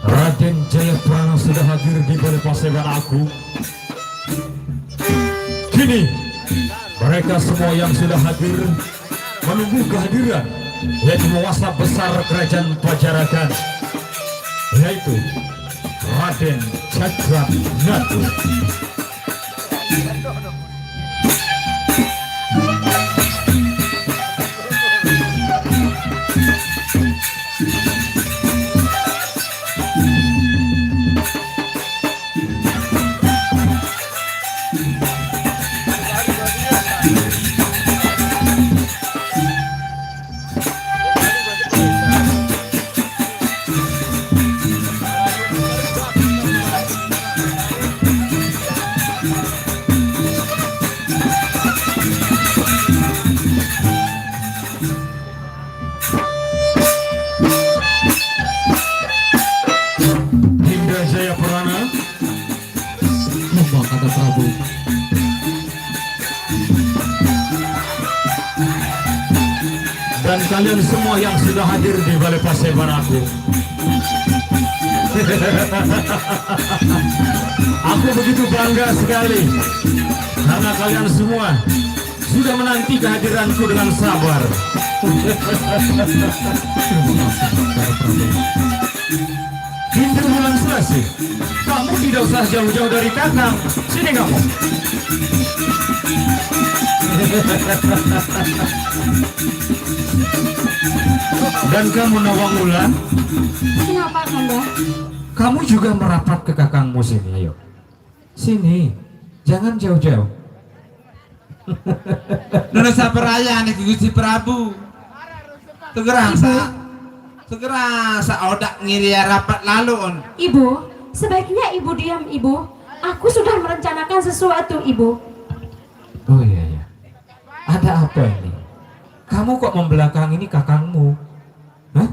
Raden Jayaprana sudah hadir di Balepaseban aku. Kini mereka semua yang sudah hadir menunggu kehadiran, yaitu penguasa besar kerajaan Pajaragan, yaitu Raden Jagatnaku. Dan kalian semua yang sudah hadir di Balepaseban aku. Aku begitu bangga sekali karena kalian semua sudah menanti kehadiranku dengan sabar. Hindu Bulan Selasi, kamu tidak usah jauh-jauh dari kakak. Sini kamu. Dan kamu Nawangwulan, Kenapa, Kanda? kamu juga merapat ke kakangmu sini, ayo. Sini, jangan jauh-jauh. Nona saperaya nih Gusti Prabu. Segera sa odak ngiri rapat lalu on. Ibu, sebaiknya ibu diam, ibu. Aku sudah merencanakan sesuatu, ibu. Oh iya, iya. Ada apa ini? Kamu kok membelakangi ini kakangmu? Hah?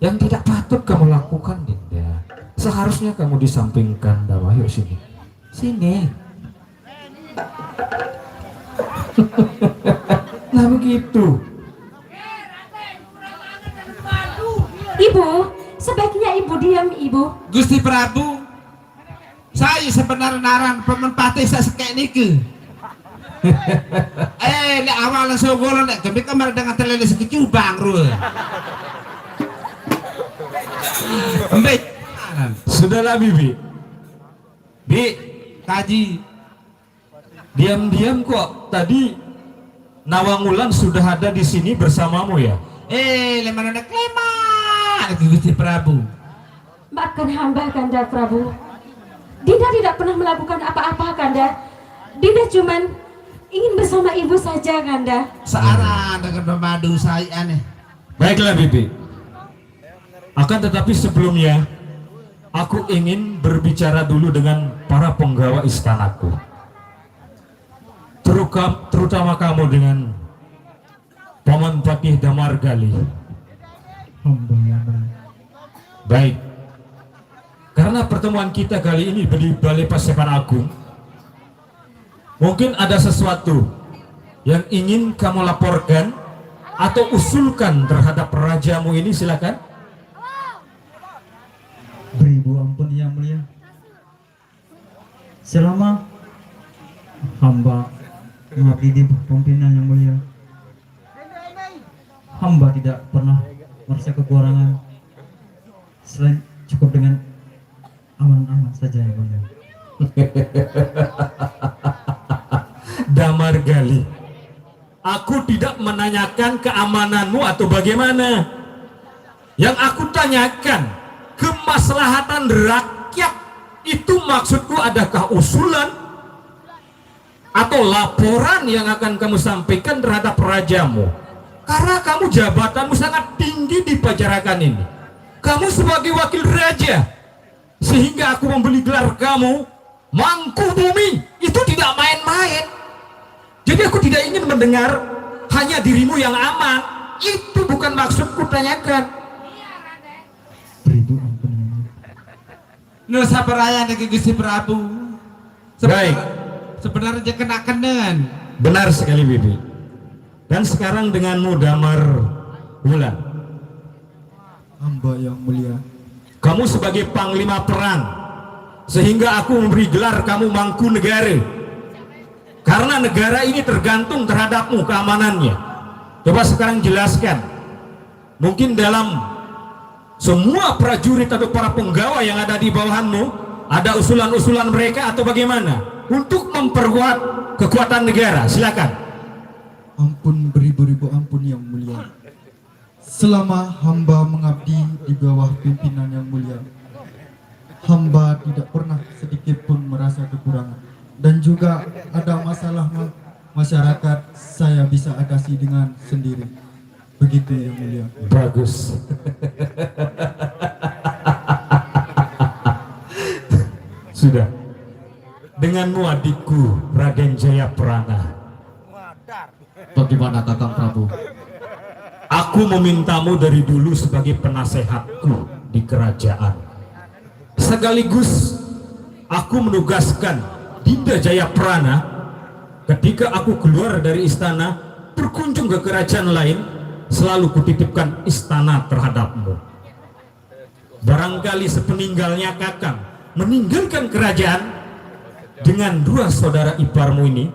Yang tidak patut kamu lakukan, Dinda. Seharusnya kamu disampingkan, Dama. Yuk sini. Sini. Nah begitu. Ibu, sebaiknya ibu diam, ibu. Gusti Prabu, saya sebenarnya pemenpati saya sekek niki. Lek awal sogolo nek kami kamar dengan telele sekecubang ru. Mbak, Sudahlah, Bibi. Bi, kaji. diam-diam kok tadi Nawangwulan sudah ada di sini bersamamu ya? Lemana nek lema. Gusti Prabu. Maafkan hamba, Kanda Prabu. Dinda tidak pernah melakukan apa-apa, Kanda. Dinda cuman ingin bersama ibu saja, Kanda. Searah dengan pemadu saya aneh. Baiklah, Bibi. Akan tetapi sebelumnya aku ingin berbicara dulu dengan para penggawa istanaku. Terutama kamu dengan Paman Patih Damargali. Baik. karena pertemuan kita kali ini di Balai Paseban Agung, mungkin ada sesuatu yang ingin kamu laporkan atau usulkan terhadap rajamu ini, silakan. Beribu ampun yang mulia, selama hamba mengabdi di pimpinan yang mulia, hamba tidak pernah merasa kekurangan selain cukup dengan aman-aman saja yang mulia. Damar Gali, aku tidak menanyakan keamananmu atau bagaimana. Yang aku tanyakan kemaslahatan rakyat. Itu maksudku, adakah usulan atau laporan yang akan kamu sampaikan terhadap rajamu? Karena kamu jabatanmu sangat tinggi di Pajarakan ini. Kamu sebagai wakil raja, sehingga aku membeli gelar kamu Mangkubumi. Itu tidak main-main. Jadi aku tidak ingin mendengar hanya dirimu yang aman. Itu bukan maksudku tanyakan. Beribu ampun yang mulia. Nusa perayaan ke Gusti Prabu. Baik. Sebenarnya kena-kenan. Benar sekali, Bibi. Dan sekarang denganmu, Damar Wulan, Hamba yang mulia, kamu sebagai panglima perang, sehingga aku memberi gelar kamu Mangku Negara. Karena negara ini tergantung terhadapmu keamanannya. Coba sekarang jelaskan. Mungkin dalam semua prajurit atau para penggawa yang ada di bawahanmu ada usulan-usulan mereka atau bagaimana untuk memperkuat kekuatan negara. Silakan. ampun beribu-ribu ampun yang mulia. Selama hamba mengabdi di bawah pimpinan yang mulia, hamba tidak pernah sedikit pun merasa kekurangan. Dan juga ada masalah masyarakat, saya bisa atasi dengan sendiri. Begitu yang mulia. Bagus. Sudah. Denganmu adikku Raden Jayaprana. Bagaimana Kakang Prabu? Aku memintamu dari dulu sebagai penasehatku di kerajaan. Sekaligus aku menugaskan Dinda Jayaprana ketika aku keluar dari istana berkunjung ke kerajaan lain, selalu kutitipkan istana terhadapmu. Barangkali sepeninggalnya Kakang meninggalkan kerajaan dengan dua saudara iparmu ini,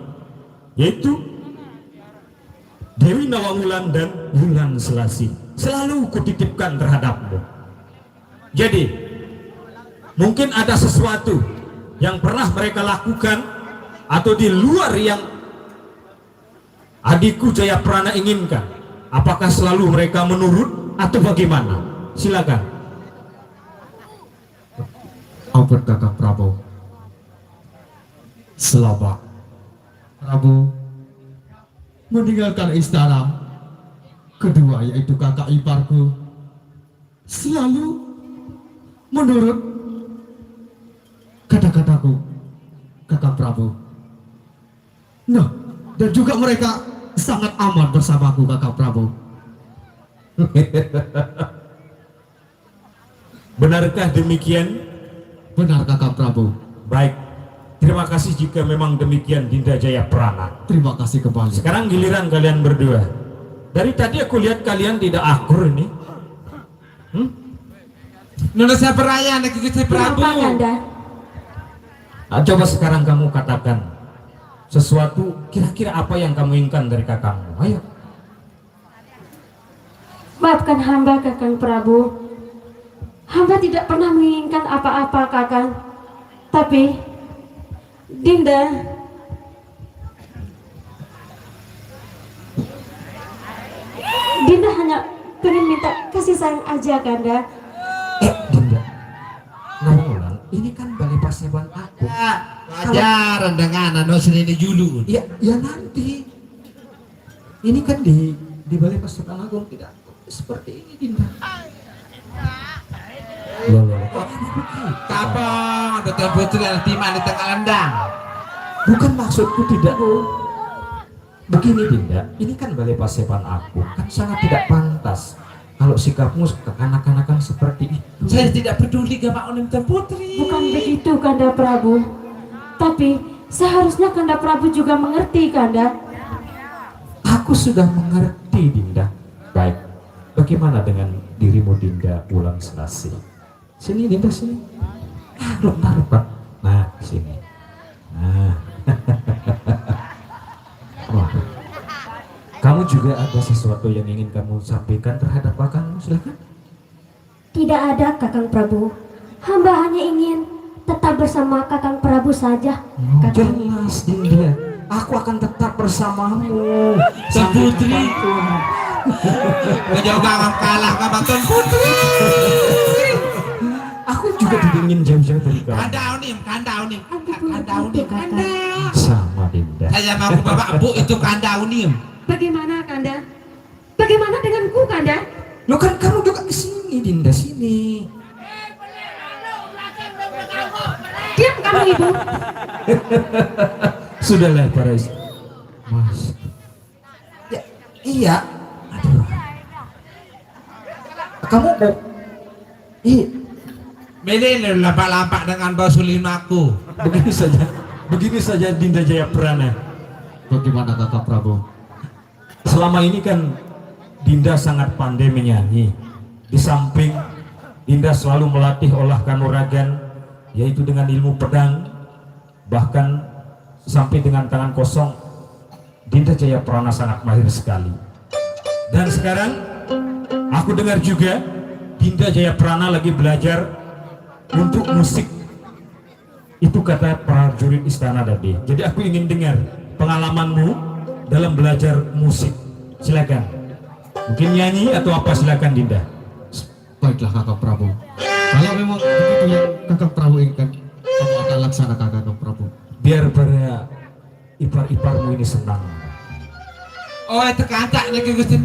yaitu Dewi Nawangwulan dan Wulan Selasi, selalu kutitipkan terhadapmu. Jadi mungkin ada sesuatu yang pernah mereka lakukan atau di luar yang adikku Jayaprana inginkan. Apakah selalu mereka menurut atau bagaimana? Silakan. Ampun Kakang Prabu. Selama Prabu meninggalkan istana, kedua yaitu kakak iparku selalu menurut kata-kataku, Kakang Prabu. Nah, dan juga mereka sangat aman bersamaku, Kakang Prabu. Benarkah demikian? Benar Kakang Prabu. Baik. Terima kasih jika memang demikian, Dinda Jayaprana. Terima kasih kembali. Sekarang giliran kalian berdua. Dari tadi aku lihat kalian tidak akur ini. Nusa perayaan ke Gusti Prabu. Kenapa, Kanda? Coba sekarang kamu katakan sesuatu, kira-kira apa yang kamu inginkan dari kakakmu. Ayo. Maafkan hamba, Kakang Prabu. Hamba tidak pernah menginginkan apa-apa, Kakang. Tapi Dinda hanya pengen minta kasih sayang aja, Kanda. Dinda, Nawangwulan, ini kan Balai Paseban aku. Wajar dengan anu sini julu. Ya nanti. Ini kan di Balai Paseban Agung tidak seperti ini, Dinda. Loh. Kapong, betul-betul yang timah di tengah lendang. Bukan maksudku tidak. Begini Dinda, ini kan Balai Paseban aku, kan sangat tidak pantas kalau sikapmu kekanak-kanakan seperti itu. Saya tidak peduli Gama Onim Tuan Putri. Bukan begitu Kanda Prabu. Tapi seharusnya Kanda Prabu juga mengerti Kanda. Aku sudah mengerti Dinda. Baik, bagaimana dengan dirimu Dinda Wulan Selasi? Sini Dinda, sini. Taruh Pak. Nah, sini. Nah. Wah. Kamu juga ada sesuatu yang ingin kamu sampaikan terhadap kakangmu, silakan. Tidak ada Kakang Prabu. Hamba hanya ingin tetap bersama Kakang Prabu saja. Jelas Dinda, aku akan tetap bersamamu. Tuan Putri. Kejauh Gama kalah Gama Tuan Putri. Aku juga tidak ingin jauh-jauh dari kamu. Kanda Onim. Sama Dinda. Saya mau bawa Bu itu Kanda Onim. Bagaimana Kanda? Bagaimana denganku Kanda? Lo kan kamu juga kesini Dinda, sini. Diam kamu Ibu. Sudahlah para istri. Mas. Ya, iya. Aduh. Kamu mau Milih lampak-lampak dengan bau sulimaku. begini saja Dinda Jayaprana. Bagaimana Kakak Prabu? Selama ini kan Dinda sangat pandai menyanyi. Di samping Dinda selalu melatih olah kanuragan, yaitu dengan ilmu pedang, bahkan sampai dengan tangan kosong. Dinda Jayaprana sangat mahir sekali. Dan sekarang aku dengar juga Dinda Jayaprana lagi belajar untuk musik. Itu kata prajurit istana tadi. Jadi aku ingin dengar pengalamanmu dalam belajar musik. Silakan. Mungkin nyanyi atau apa, silakan Dinda. Baiklah Kakak Prabu. Kalau memang begitu yang Kakak Prabu inginkan, kamu akan laksanakan Kakak Prabu. Biar para ipar-iparmu ini senang. Oh, itu kancak nih Gusti.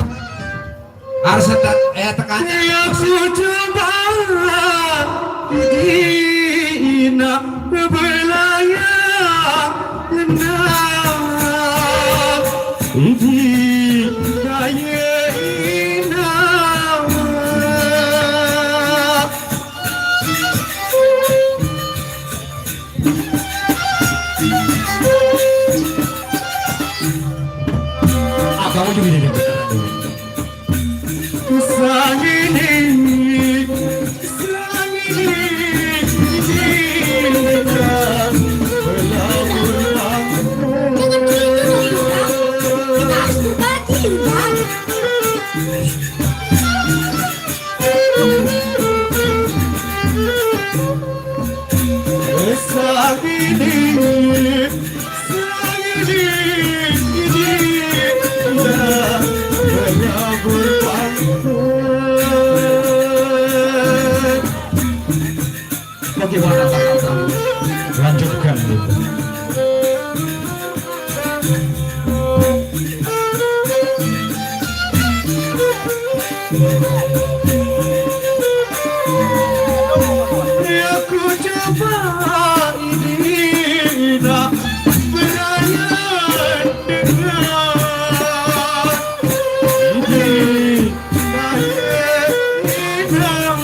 Harus tekancak. Aku coba dina belayar tenang di gaya indah. Kamu juga jadi Sang ini bagaimana Kakak Prabu? Lanjutkan Dinda. aku coba ini nak berayar dengan di gaya indah.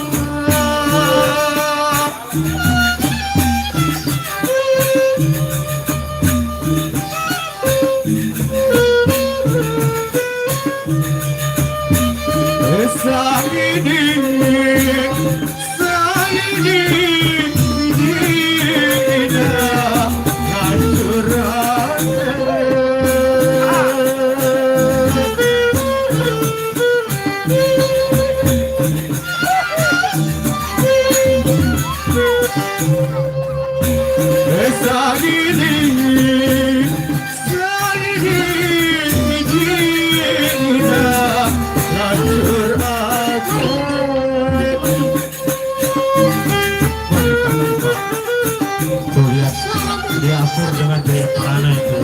Diatur dengan Jayaprana itu.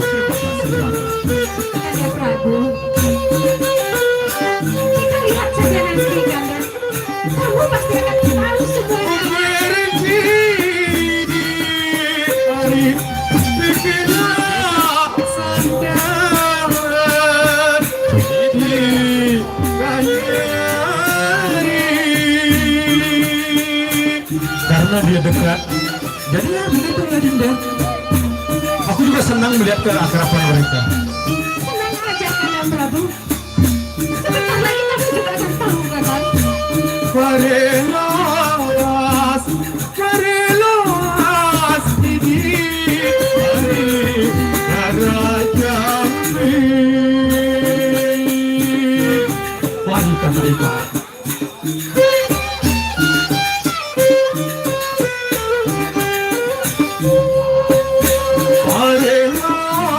Kanda Prabu. Kita lihat saja nanti Kanda. Kamu pasti akan tahu semuanya. karena dia dekat. Jadi ya begitu ya Dinda. Aku juga senang melihat keakraban mereka. Senang saja Kanda Prabu. Sebentar lagi kamu juga akan tahu Kakang. Karelas, karelas ini raja wanita mereka.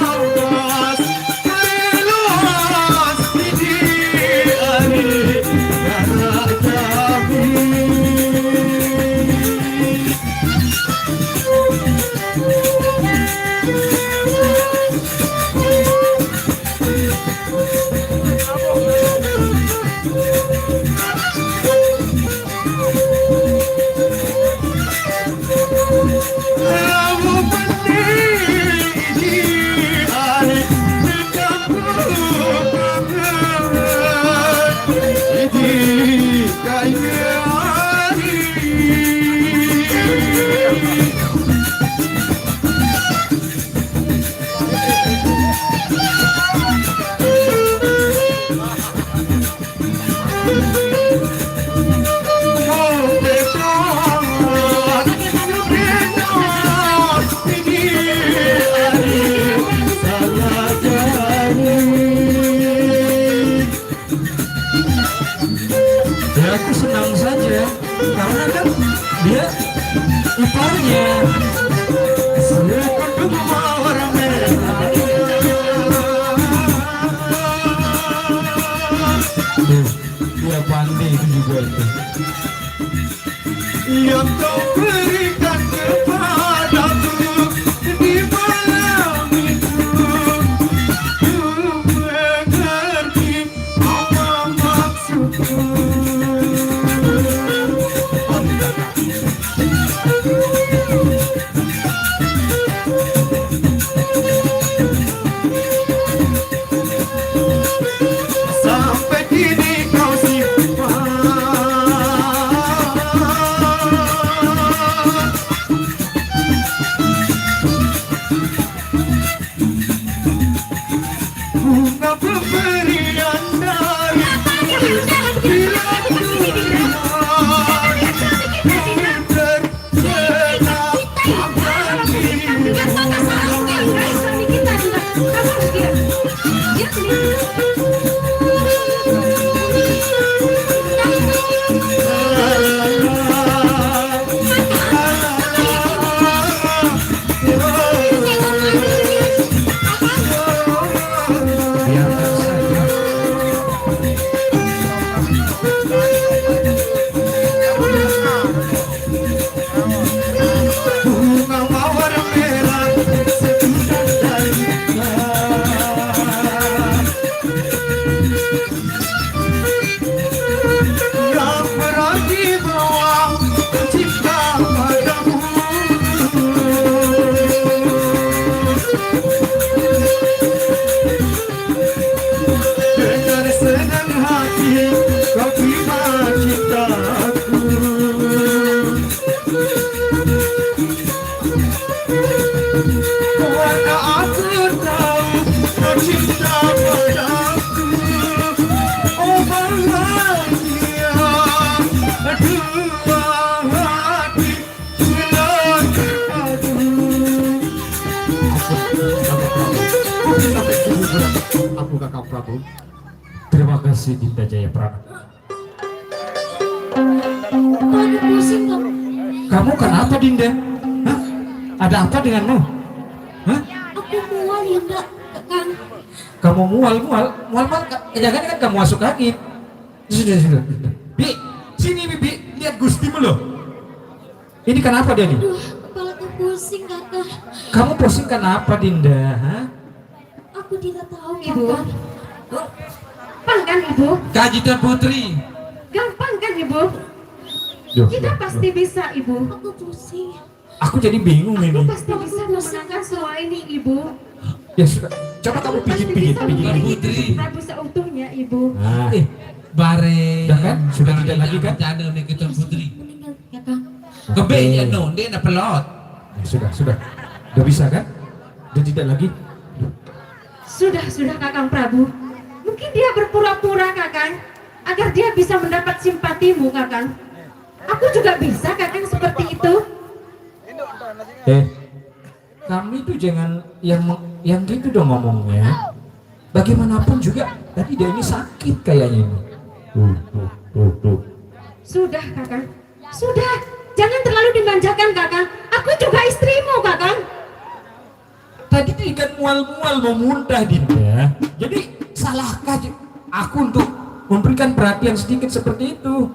Karelas, karelas ini raja. Ya aku senang saja karena kan dia iparnya. Dia pandai itu juga itu. Yang kau berikan kepadaku di malam itu, ku mengerti apa maksudmu. Sampai kini kau simpan bunga pemberian dari bila Tuhan tersenang Biarkan saja. bunga mawar merah sejuta dalika, yang berarti bahwa cinta padamu. Dengan senang hati kau terima cintaku. Karena aku tahu kau cinta padaku. Oh bahagia dua hati bulan padu. Aku Kakang Prabu. Terima kasih Dinda Jayaprana. Aduh pusing kamu. Kamu kenapa Dinda? Hah? Ada apa denganmu? Hah? Aku mual ya enggak Kakang. Kamu mual jangan kan kamu masuk angin. Sudah. Bi, sini Bibi, lihat Gustimu loh. Ini kenapa dia nih? Aduh, kepalaku pusing Kakang. Kamu pusing kenapa Dinda? Hah? Aku tidak tahu Ibu. Gampang kan Ibu? Kajitan Putri. Gampang kan Ibu? Duh, Kita duh, pasti duh. bisa Ibu. Aku pusing. Aku jadi bingung Aku ini. pasti bisa memenangkan semua ini Ibu. Ya sudah, coba kamu Aku pasti pijit. bisa memiliki Putri. Prabu seutuhnya Ibu. Nah, Bare. Udah kan? Sudah tidak lagi kan? Bercanda nih kita Putri. Meninggal Kakang. Kebenya no, dia nak pelot. Ya, sudah. Udah bisa kan? Udah tidak lagi. Sudah Kakang Prabu. Mungkin dia berpura-pura Kakang agar dia bisa mendapat simpatimu Kakang. Aku juga bisa Kakang seperti itu. Kamu itu jangan yang gitu dong ngomongnya. Bagaimanapun juga tadi dia ini sakit kayaknya ini. Tuh. Sudah Kakang. Sudah. Jangan terlalu dimanjakan Kakang. Aku juga istrimu Kakang. Tadi dia kan mual-mual mau muntah Dinda. Jadi salahkah aku untuk memberikan perhatian sedikit seperti itu?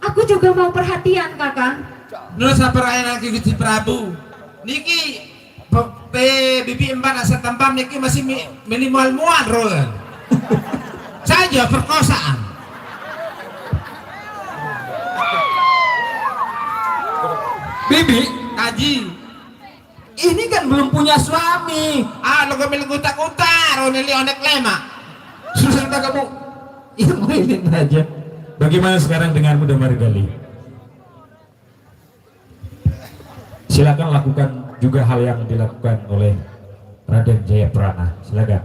Aku juga mau perhatian Kakang. Nus perayaan lagi Gusti Prabu. Niki bibi emban asa tambam niki masih milih mual-mual roan. Saja perkosaan. Bibi, Kaji. ini kan belum punya suami. Lo kami gutak-gutak, nili onek lemak. Susah kamu ilmuin aja. Bagaimana sekarang denganmu Damargali? Silakan lakukan juga hal yang dilakukan oleh Raden Jayaprana. Silakan.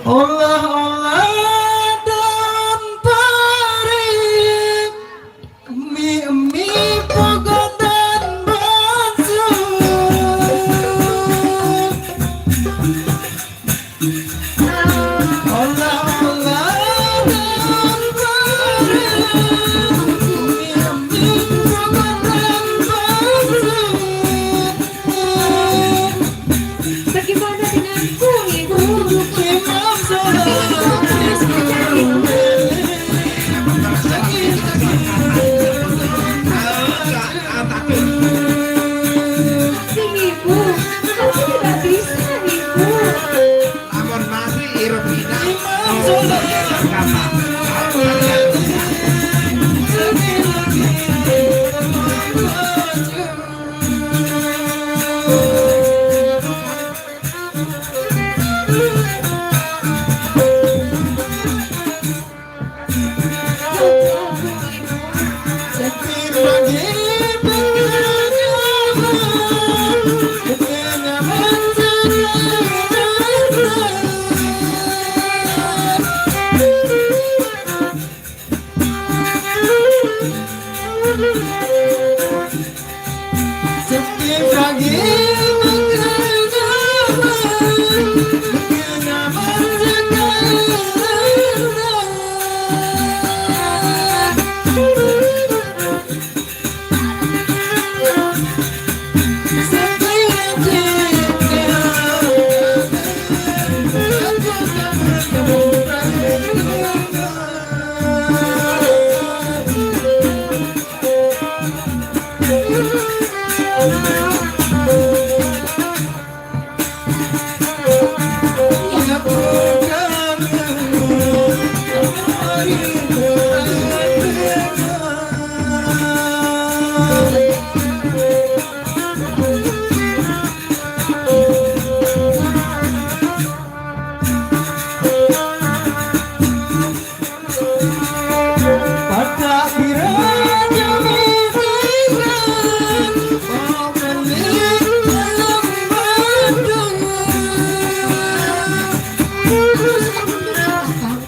Allah dan paring mi pogon dan baju. Allah dan paring mi pogon dan baju. Bagaimana denganku Ibu? Ibu, aku tidak bisa Ibu. Amon masih irupina.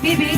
Bibi,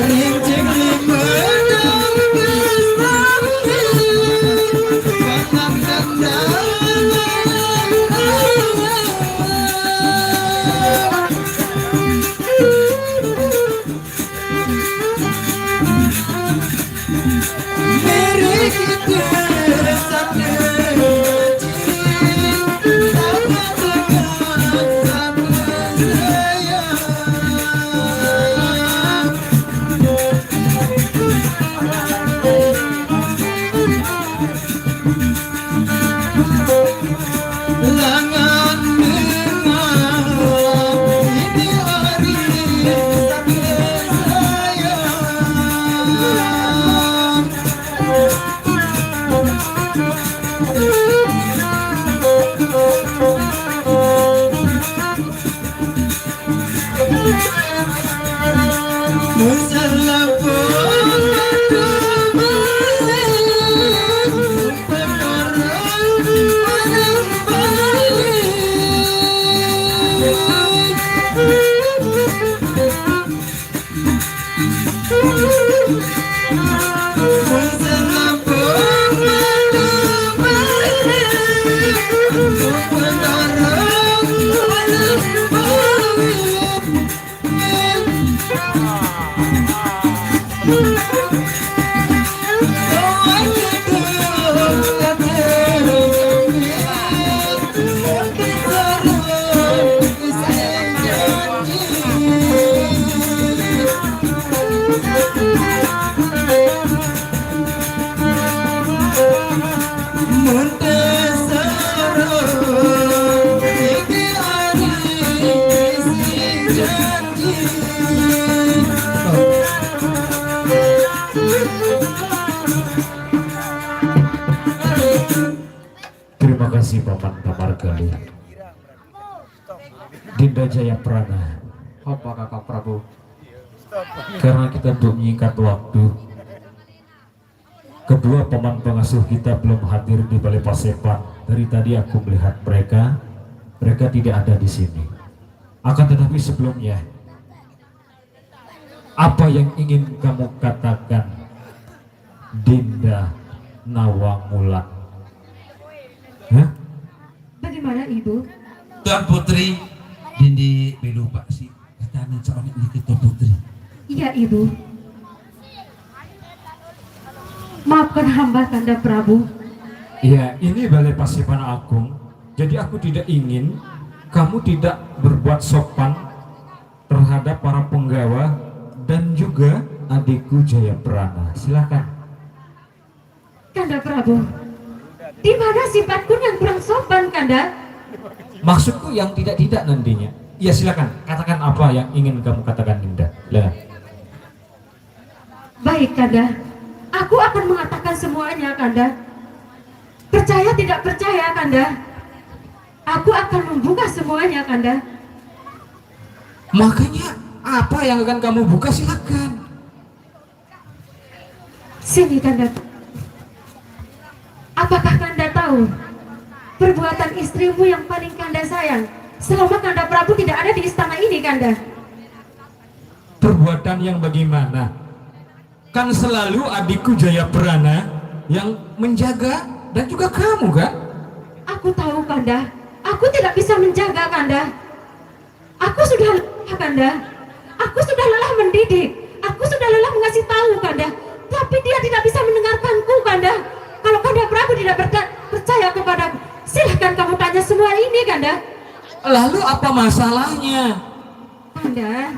Rincik lima Terima kasih Paman Tamargali, Dinda Jayaprana. Apa Kakang Prabu? Karena kita untuk menyingkat waktu, kedua paman pengasuh kita belum hadir di Balai Pasepan. Dari tadi aku melihat mereka tidak ada di sini. Akan tetapi sebelumnya, apa yang ingin kamu katakan, Dinda Nawangulan? Hah? Bagaimana Ibu? Tuan Putri Dindi belupa sih katanya soalnya ini kita Putri. Iya Ibu. Maafkan hamba Kanda Prabu. Ya, ini Balai Pasepan Agung. Jadi aku tidak ingin kamu tidak berbuat sopan terhadap para penggawa dan juga adikku Jayaprana. Silakan. Kanda Prabu, di mana sifatku yang kurang sopan Kanda? Maksudku yang tidak nantinya. Ya silakan, katakan apa yang ingin kamu katakan, Dinda. Silakan. Baik Kanda, aku akan mengatakan semuanya Kanda. Percaya tidak percaya Kanda, aku akan membuka semuanya Kanda. Makanya apa yang akan kamu buka, silakan. Sini Kanda. Apakah Kanda tahu perbuatan istrimu yang paling Kanda sayang selama Kanda Prabu tidak ada di istana ini Kanda? Perbuatan yang bagaimana? Kan selalu adikku Jayaprana yang menjaga dan juga kamu kan? Aku tahu Kanda, aku tidak bisa menjaga Kanda. Aku sudah lelah Kanda, aku sudah lelah mendidik, aku sudah lelah mengasih tahu Kanda, tapi dia tidak bisa mendengarkanku Kanda. Kalau Kanda Prabu tidak percaya kepadaku, silahkan kamu tanya semua ini Kanda. Lalu apa masalahnya? Kanda,